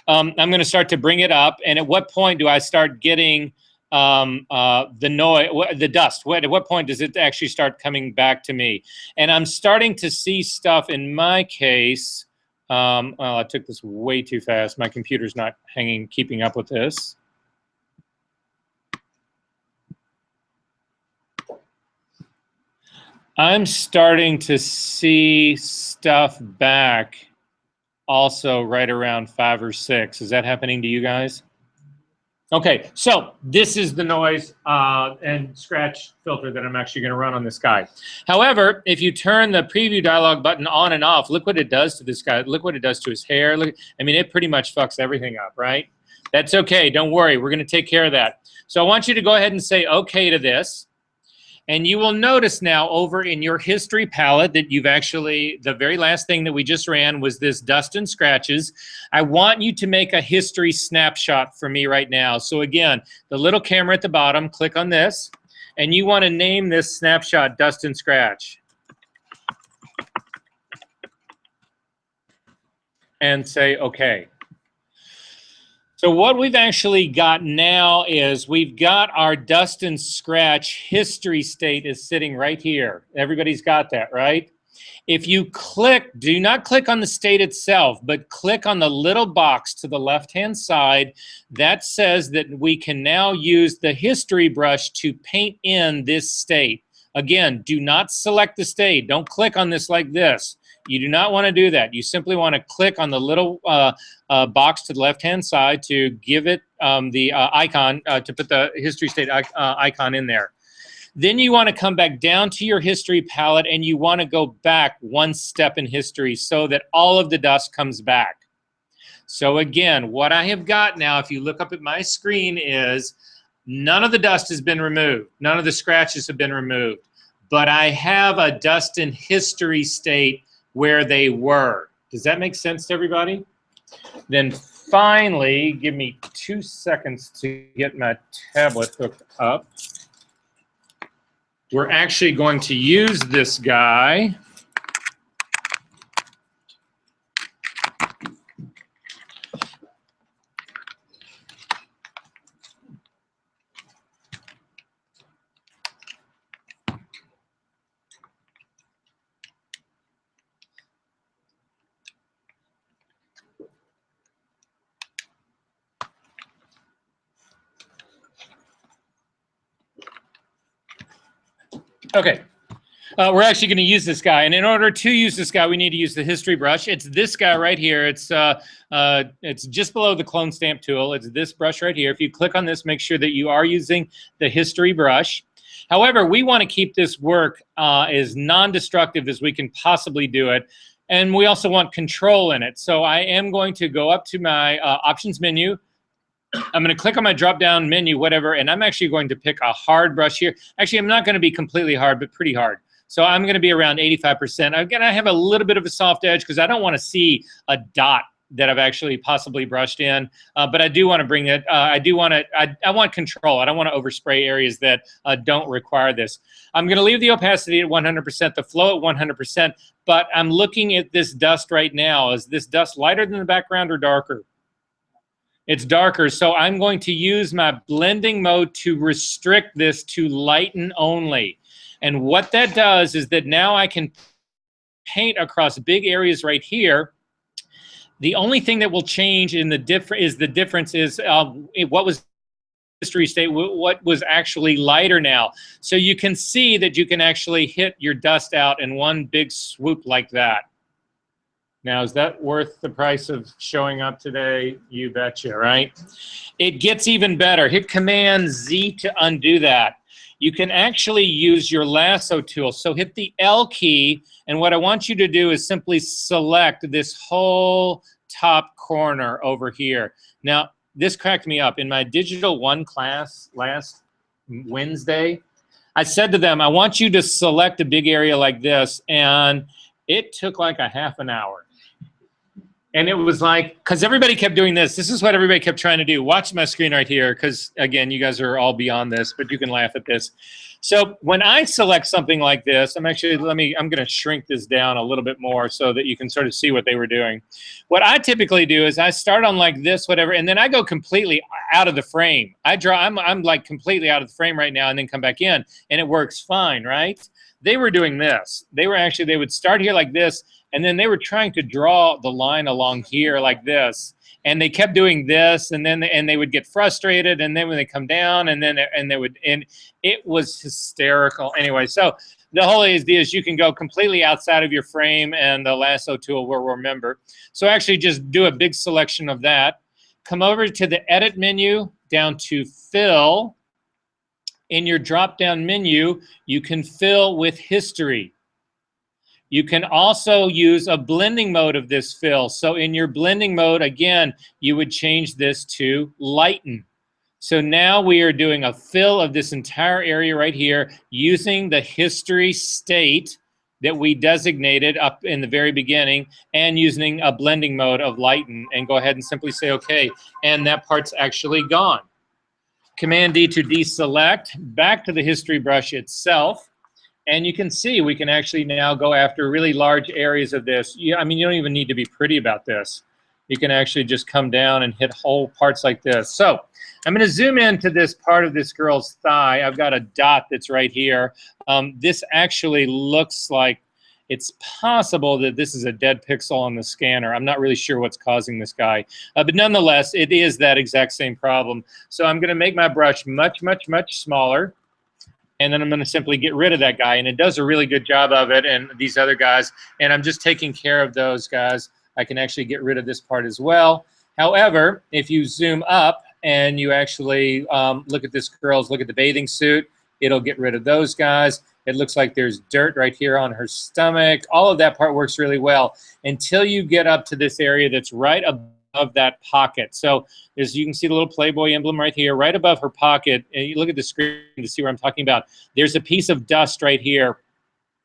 [SPEAKER 1] I'm gonna start to bring it up, and at what point do I start getting the noise, the dust? At what point does it actually start coming back to me? And I'm starting to see stuff in my case. Well, I took this way too fast. My computer's not keeping up with this. I'm starting to see stuff back also right around 5 or 6. Is that happening to you guys? Okay, so this is the noise and scratch filter that I'm actually going to run on this guy. However, if you turn the preview dialog button on and off, look what it does to this guy. Look what it does to his hair. Look, I mean, it pretty much fucks everything up, right? That's okay. Don't worry. We're going to take care of that. So I want you to go ahead and say okay to this. And you will notice now over in your history palette that you've actually, the very last thing that we just ran was this dust and scratches. I want you to make a history snapshot for me right now. So again, the little camera at the bottom, click on this, and you want to name this snapshot dust and scratch. And say okay. So what we've actually got now is we've got our dust and scratch history state is sitting right here. Everybody's got that, right? If you click, do not click on the state itself, but click on the little box to the left-hand side. That says that we can now use the history brush to paint in this state. Again, do not select the state. Don't click on this like this. You do not want to do that. You simply want to click on the little box to the left-hand side to give it the icon, to put the history state icon in there. Then you want to come back down to your history palette, and you want to go back 1 step in history so that all of the dust comes back. So again, what I have got now, if you look up at my screen, is none of the dust has been removed. None of the scratches have been removed. But I have a dust and history state where they were. Does that make sense to everybody? Then finally, give me 2 seconds to get my tablet hooked up. We're actually going to use this guy. Okay, we're actually going to use this guy, and in order to use this guy, we need to use the history brush. It's this guy right here. It's just below the clone stamp tool. It's this brush right here. If you click on this, make sure that you are using the history brush. However, we want to keep this work as non-destructive as we can possibly do it, and we also want control in it. So I am going to go up to my options menu. I'm going to click on my drop-down menu, whatever, and I'm actually going to pick a hard brush here. Actually, I'm not going to be completely hard, but pretty hard. So I'm going to be around 85%. Again, I have a little bit of a soft edge because I don't want to see a dot that I've actually possibly brushed in, but I do want to bring it. I want control. I don't want to overspray areas that don't require this. I'm going to leave the opacity at 100%, the flow at 100%, but I'm looking at this dust right now. Is this dust lighter than the background or darker? It's darker, so I'm going to use my blending mode to restrict this to lighten only. And what that does is that now I can paint across big areas right here. The only thing that will change in the difference is what was history state, what was actually lighter now. So you can see that you can actually hit your dust out in one big swoop like that. Now, is that worth the price of showing up today? You betcha, right? It gets even better. Hit Command Z to undo that. You can actually use your lasso tool. So hit the L key, and what I want you to do is simply select this whole top corner over here. Now, this cracked me up. In my Digital 1 class last Wednesday, I said to them, I want you to select a big area like this, and it took like a half an hour. And it was like, because everybody kept doing this. This is what everybody kept trying to do. Watch my screen right here, because again, you guys are all beyond this, but you can laugh at this. So when I select something like this, I'm going to shrink this down a little bit more so that you can sort of see what they were doing. What I typically do is I start on like this, whatever, and then I go completely out of the frame. I'm like completely out of the frame right now and then come back in, and it works fine, right? They were doing this. They would start here like this, and then they were trying to draw the line along here like this, and they kept doing this, and then they would get frustrated, and then when they come down, and it was hysterical. Anyway, so the whole idea is you can go completely outside of your frame, and the lasso tool will remember. So actually, just do a big selection of that. Come over to the Edit menu, down to Fill. In your drop-down menu, you can fill with history. You can also use a blending mode of this fill. So in your blending mode, again, you would change this to lighten. So now we are doing a fill of this entire area right here using the history state that we designated up in the very beginning and using a blending mode of lighten, and go ahead and simply say okay, and that part's actually gone. Command D to deselect, back to the history brush itself. And you can see we can actually now go after really large areas of this. I mean, you don't even need to be pretty about this. You can actually just come down and hit whole parts like this. So I'm going to zoom into this part of this girl's thigh. I've got a dot that's right here. This actually looks like it's possible that this is a dead pixel on the scanner. I'm not really sure what's causing this guy. But nonetheless, it is that exact same problem. So I'm going to make my brush much, much, much smaller. And then I'm going to simply get rid of that guy. And it does a really good job of it, and these other guys. And I'm just taking care of those guys. I can actually get rid of this part as well. However, if you zoom up and you actually look at this girl's, look at the bathing suit, it'll get rid of those guys. It looks like there's dirt right here on her stomach. All of that part works really well until you get up to this area that's right above that pocket. So as you can see the little Playboy emblem right here, right above her pocket, and you look at the screen to see what I'm talking about. There's a piece of dust right here.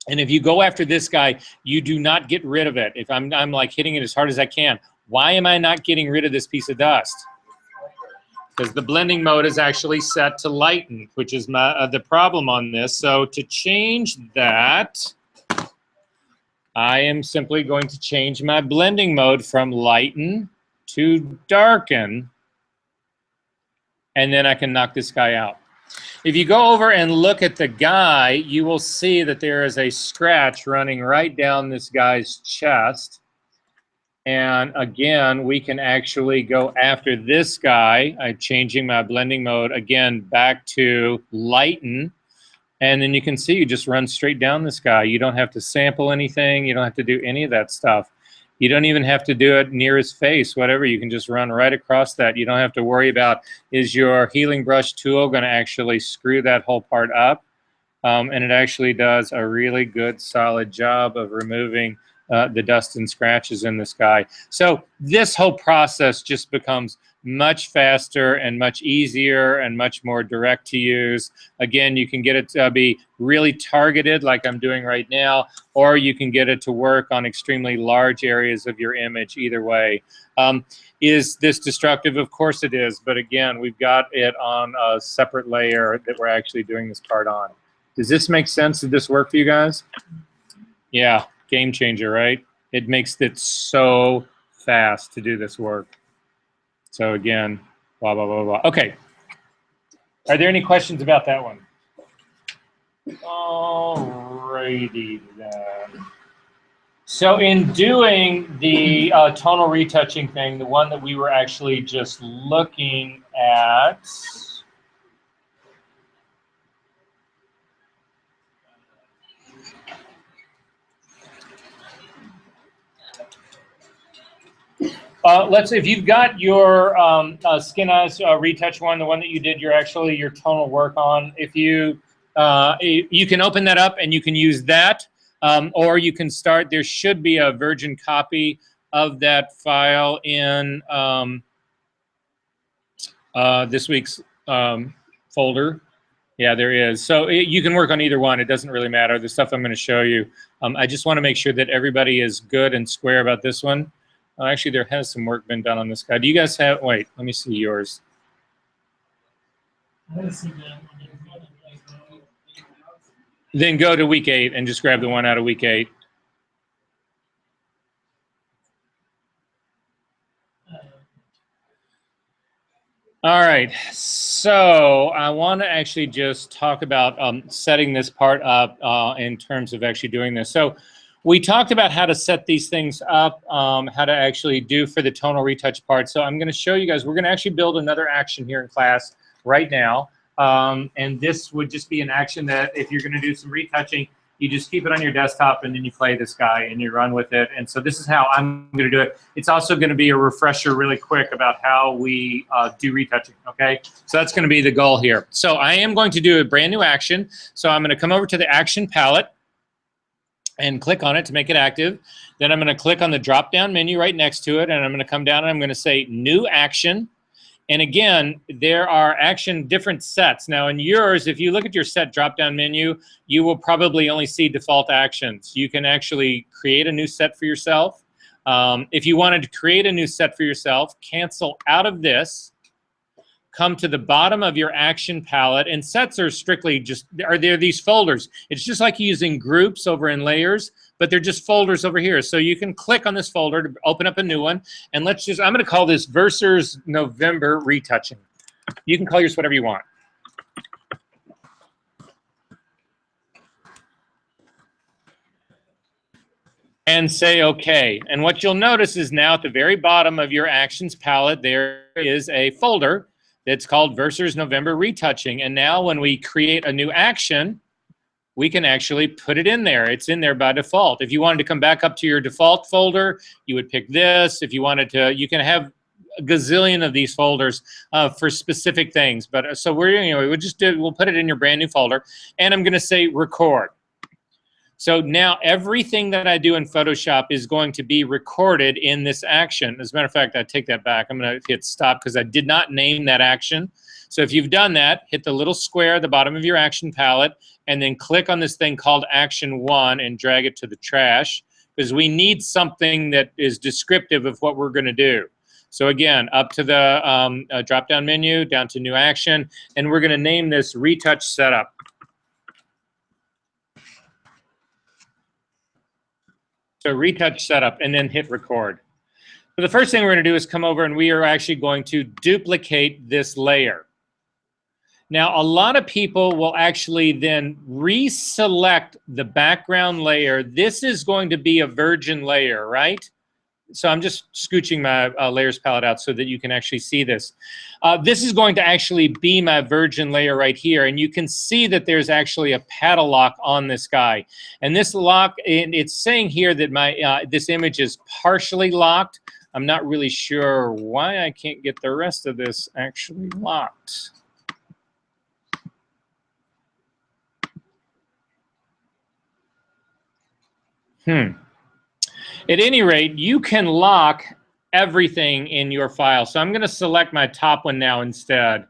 [SPEAKER 1] And if you go after this guy, you do not get rid of it. If I'm like hitting it as hard as I can. Why am I not getting rid of this piece of dust? Because the blending mode is actually set to lighten, which is the problem on this. So to change that, I am simply going to change my blending mode from lighten to darken, and then I can knock this guy out. If you go over and look at the guy, you will see that there is a scratch running right down this guy's chest. And again, we can actually go after this guy. I'm changing my blending mode again back to lighten. And then you can see you just run straight down this guy. You don't have to sample anything. You don't have to do any of that stuff. You don't even have to do it near his face, whatever. You can just run right across that. You don't have to worry about, is your healing brush tool going to actually screw that whole part up? And it actually does a really good, solid job of removing the dust and scratches in this guy. So this whole process just becomes much faster and much easier and much more direct to use. Again, you can get it to be really targeted like I'm doing right now, or you can get it to work on extremely large areas of your image. Either way. Is this destructive? Of course it is. But again, we've got it on a separate layer that we're actually doing this part on. Does this make sense? Did this work for you guys? Yeah, game changer, right? It makes it so fast to do this work. So again, blah, blah, blah, blah. Okay. Are there any questions about that one? Alrighty then. So in doing the tonal retouching thing, the one that we were actually just looking at, If you've got your Skin Eyes retouch one, the one that you did your tonal work on, if you can open that up and you can use that, or you can start. There should be a virgin copy of that file in this week's folder. Yeah, there is. So you can work on either one. It doesn't really matter. The stuff I'm going to show you. I just want to make sure that everybody is good and square about this one. Actually, there has some work been done on this guy. Do you guys have, wait, let me see yours. Then go to week 8 and just grab the one out of week 8. All right, so I want to actually just talk about setting this part up in terms of actually doing this. So we talked about how to set these things up, how to actually do for the tonal retouch part. So I'm going to show you guys, we're going to actually build another action here in class right now. And this would just be an action that if you're going to do some retouching, you just keep it on your desktop and then you play this guy and you run with it. And so this is how I'm going to do it. It's also going to be a refresher really quick about how we do retouching, okay? So that's going to be the goal here. So I am going to do a brand new action. So I'm going to come over to the action palette and click on it to make it active. Then I'm going to click on the drop-down menu right next to it, and I'm going to come down and I'm going to say New Action. And again, there are different sets. Now in yours, if you look at your set drop-down menu, you will probably only see default actions. You can actually create a new set for yourself. If you wanted to create a new set for yourself, cancel out of this, come to the bottom of your action palette, and sets are strictly they're these folders. It's just like using groups over in layers, but they're just folders over here. So you can click on this folder to open up a new one, and I'm going to call this Verser's November Retouching. You can call yours whatever you want. And say OK. And what you'll notice is now at the very bottom of your actions palette, there is a folder that's called Verser's November Retouching. And now when we create a new action, we can actually put it in there. It's in there by default. If you wanted to come back up to your default folder, you would pick this. If you wanted to, you can have a gazillion of these folders for specific things. But so we'll put it in your brand new folder, and I'm going to say record. So now everything that I do in Photoshop is going to be recorded in this action. As a matter of fact, I take that back. I'm going to hit stop because I did not name that action. So if you've done that, hit the little square at the bottom of your action palette and then click on this thing called Action 1 and drag it to the trash, because we need something that is descriptive of what we're going to do. So again, up to the drop-down menu, down to New Action, and we're going to name this Retouch Setup. So Retouch Setup, and then hit record. So the first thing we're going to do is come over and we are actually going to duplicate this layer. Now, a lot of people will actually then reselect the background layer. This is going to be a virgin layer, right? So I'm just scooching my layers palette out so that you can actually see this. This is going to actually be my virgin layer right here. And you can see that there's actually a paddle lock on this guy. And this lock, it's saying here that this image is partially locked. I'm not really sure why I can't get the rest of this actually locked. At any rate, you can lock everything in your file. So I'm going to select my top one now instead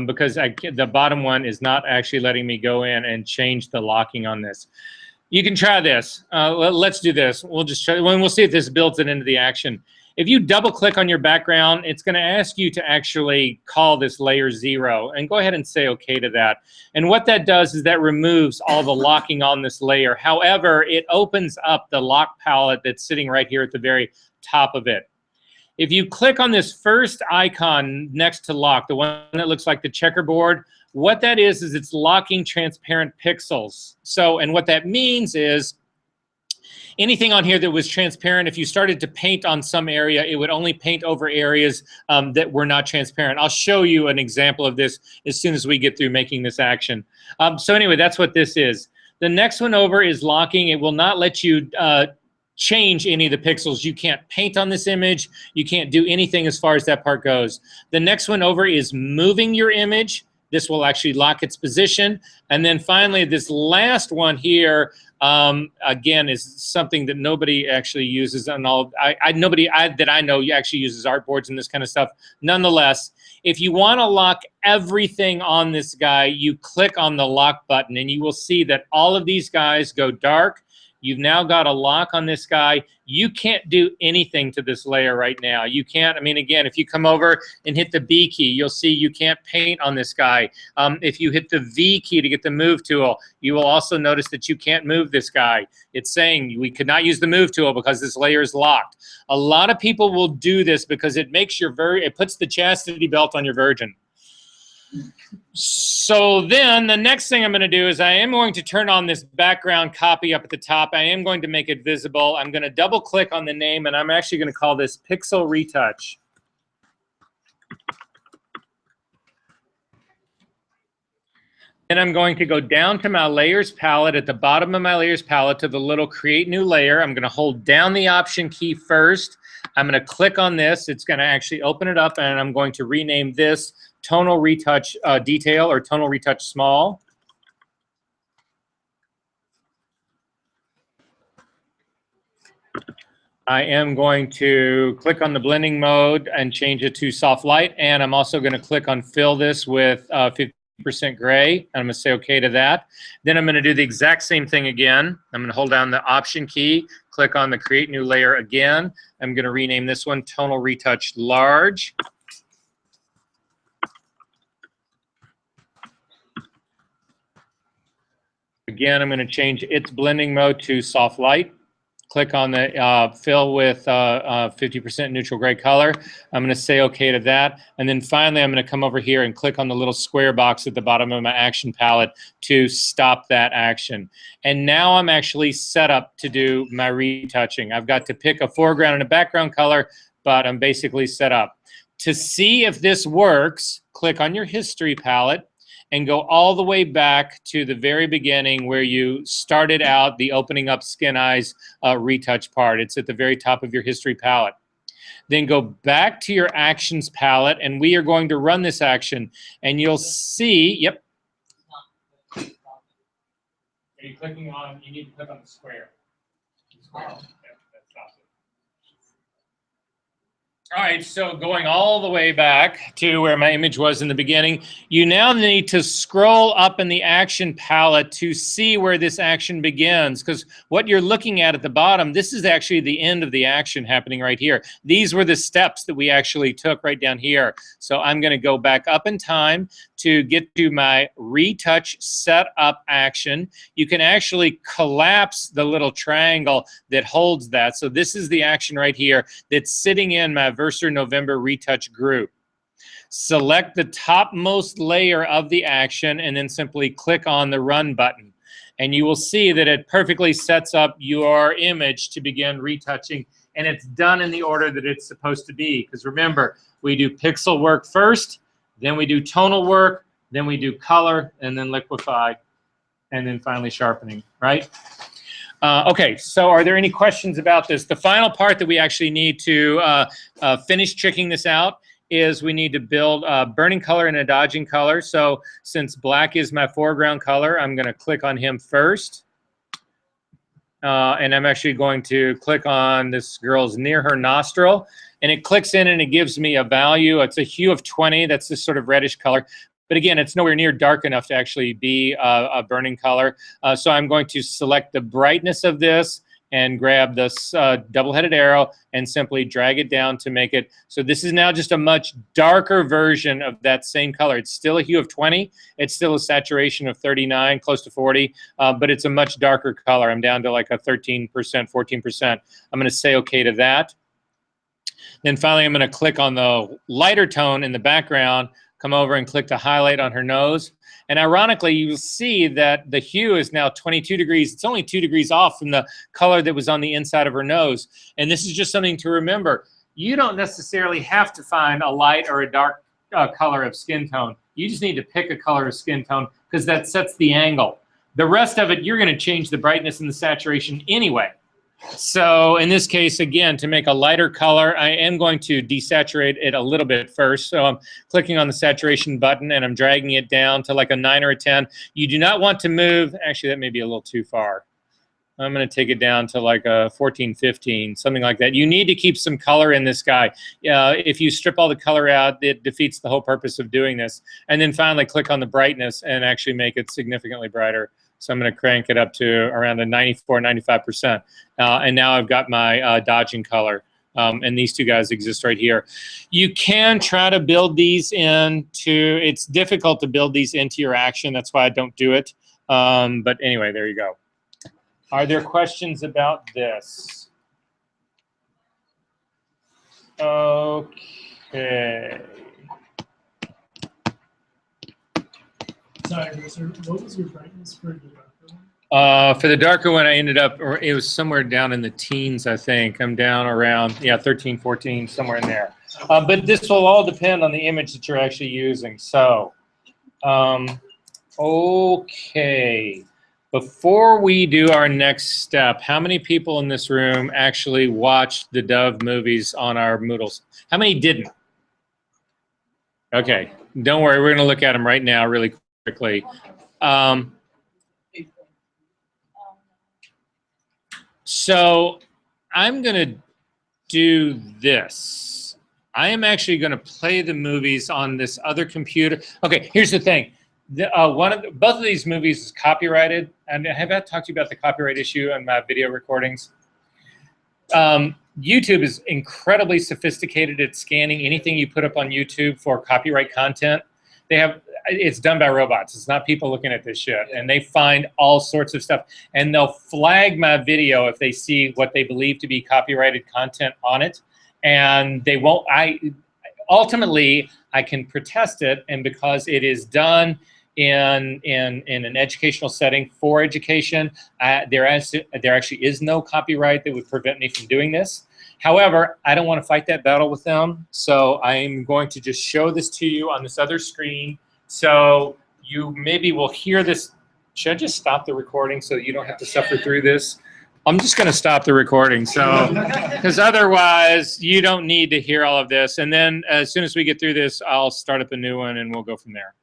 [SPEAKER 1] because the bottom one is not actually letting me go in and change the locking on this. You can try this. Let's do this. We'll just try. We'll see if this builds it into the action. If you double click on your background, it's going to ask you to actually call this layer 0 and go ahead and say OK to that. And what that does is that removes all the locking on this layer. However, it opens up the lock palette that's sitting right here at the very top of it. If you click on this first icon next to lock, the one that looks like the checkerboard, what that is it's locking transparent pixels. So, and what that means is anything on here that was transparent, if you started to paint on some area, it would only paint over areas that were not transparent. I'll show you an example of this as soon as we get through making this action. So anyway, that's what this is. The next one over is locking. It will not let you change any of the pixels. You can't paint on this image. You can't do anything as far as that part goes. The next one over is moving your image. This will actually lock its position. And then finally, this last one here, again, is something that nobody actually uses on all. Nobody that I know actually uses artboards and this kind of stuff. Nonetheless, if you want to lock everything on this guy, you click on the lock button, and you will see that all of these guys go dark. You've now got a lock on this guy. You can't do anything to this layer right now. You can't, I mean, again, if you come over and hit the B key, you'll see you can't paint on this guy. If you hit the V key to get the move tool, you will also notice that you can't move this guy. It's saying we could not use the move tool because this layer is locked. A lot of people will do this because it makes it puts the chastity belt on your virgin. So then the next thing I'm going to do is I am going to turn on this background copy up at the top. I am going to make it visible. I'm going to double click on the name, and I'm actually going to call this Pixel Retouch. Then I'm going to go down to my layers palette. At the bottom of my layers palette to the little create new layer. I'm going to hold down the option key first. I'm going to click on this. It's going to actually open it up, and I'm going to rename this Tonal Retouch Detail or Tonal Retouch Small. I am going to click on the blending mode and change it to soft light, and I'm also going to click on fill this with 50% gray, and I'm going to say okay to that. Then I'm going to do the exact same thing again. I'm going to hold down the option key, click on the create new layer again. I'm going to rename this one Tonal Retouch Large. Again, I'm going to change its blending mode to soft light. Click on the fill with 50% neutral gray color. I'm going to say okay to that. And then finally, I'm going to come over here and click on the little square box at the bottom of my action palette to stop that action. And now I'm actually set up to do my retouching. I've got to pick a foreground and a background color, but I'm basically set up. To see if this works, click on your history palette and go all the way back to the very beginning where you started out the opening up skin eyes retouch part. It's at the very top of your history palette. Then go back to your actions palette, and we are going to run this action, and you'll see, yep. Are you clicking on, you need to click on the square. All right, so going all the way back to where my image was in the beginning, you now need to scroll up in the action palette to see where this action begins, because what you're looking at the bottom, this is actually the end of the action happening right here. These were the steps that we actually took right down here. So I'm going to go back up in time to get to my retouch setup action. You can actually collapse the little triangle that holds that. So this is the action right here that's sitting in my Verser November retouch group. Select the topmost layer of the action and then simply click on the run button. And you will see that it perfectly sets up your image to begin retouching, and it's done in the order that it's supposed to be. Because remember, we do pixel work first, then we do tonal work, then we do color, and then liquify, and then finally sharpening, right? Okay, so are there any questions about this? The final part that we actually need to finish tricking this out is we need to build a burning color and a dodging color. So since black is my foreground color, I'm going to click on him first. And I'm actually going to click on this girl's near her nostril. And it clicks in and it gives me a value. It's a hue of 20. That's this sort of reddish color. But again, it's nowhere near dark enough to actually be a burning color. So I'm going to select the brightness of this and grab this double-headed arrow and simply drag it down to make it. So this is now just a much darker version of that same color. It's still a hue of 20. It's still a saturation of 39, close to 40, but it's a much darker color. I'm down to like a 13%, 14%. I'm going to say okay to that. Then finally, I'm going to click on the lighter tone in the background, come over and click to highlight on her nose. And ironically, you'll see that the hue is now 22 degrees. It's only 2 degrees off from the color that was on the inside of her nose. And this is just something to remember. You don't necessarily have to find a light or a dark color of skin tone. You just need to pick a color of skin tone because that sets the angle. The rest of it, you're going to change the brightness and the saturation anyway. So in this case, again, to make a lighter color, I am going to desaturate it a little bit first. So I'm clicking on the saturation button and I'm dragging it down to like a 9 or a 10. You do not want to move. Actually, that may be a little too far. I'm going to take it down to like a 14, 15, something like that. You need to keep some color in this guy. If you strip all the color out, it defeats the whole purpose of doing this. And then finally click on the brightness and actually make it significantly brighter. So I'm going to crank it up to around a 94, 95%. And now I've got my dodging color. And these two guys exist right here. You can try to build these into, it's difficult to build these into your action. That's why I don't do it. But anyway, there you go. Are there questions about this? Okay.
[SPEAKER 2] Sorry, what was your brightness for the darker one?
[SPEAKER 1] For the darker one, I ended up, or it was somewhere down in the teens, I think. I'm down around, yeah, 13, 14, somewhere in there. But this will all depend on the image that you're actually using. So, okay. Before we do our next step, how many people in this room actually watched the Dove movies on our Moodles? How many didn't? Okay, don't worry. We're going to look at them right now really quickly. So I'm going to do this. I am actually going to play the movies on this other computer. Okay, here's the thing. Both of these movies is copyrighted, and have I talked to you about the copyright issue on my video recordings? YouTube is incredibly sophisticated at scanning anything you put up on YouTube for copyright content. It's done by robots. It's not people looking at this shit, and they find all sorts of stuff, and they'll flag my video if they see what they believe to be copyrighted content on it, and they won't. Ultimately, I can protest it, and because it is done in an educational setting for education, there actually is no copyright that would prevent me from doing this. However, I don't want to fight that battle with them, so I'm going to just show this to you on this other screen. So you maybe will hear this. Should I just stop the recording so you don't have to suffer through this? I'm just going to stop the recording, so because otherwise you don't need to hear all of this. And then as soon as we get through this, I'll start up a new one and we'll go from there.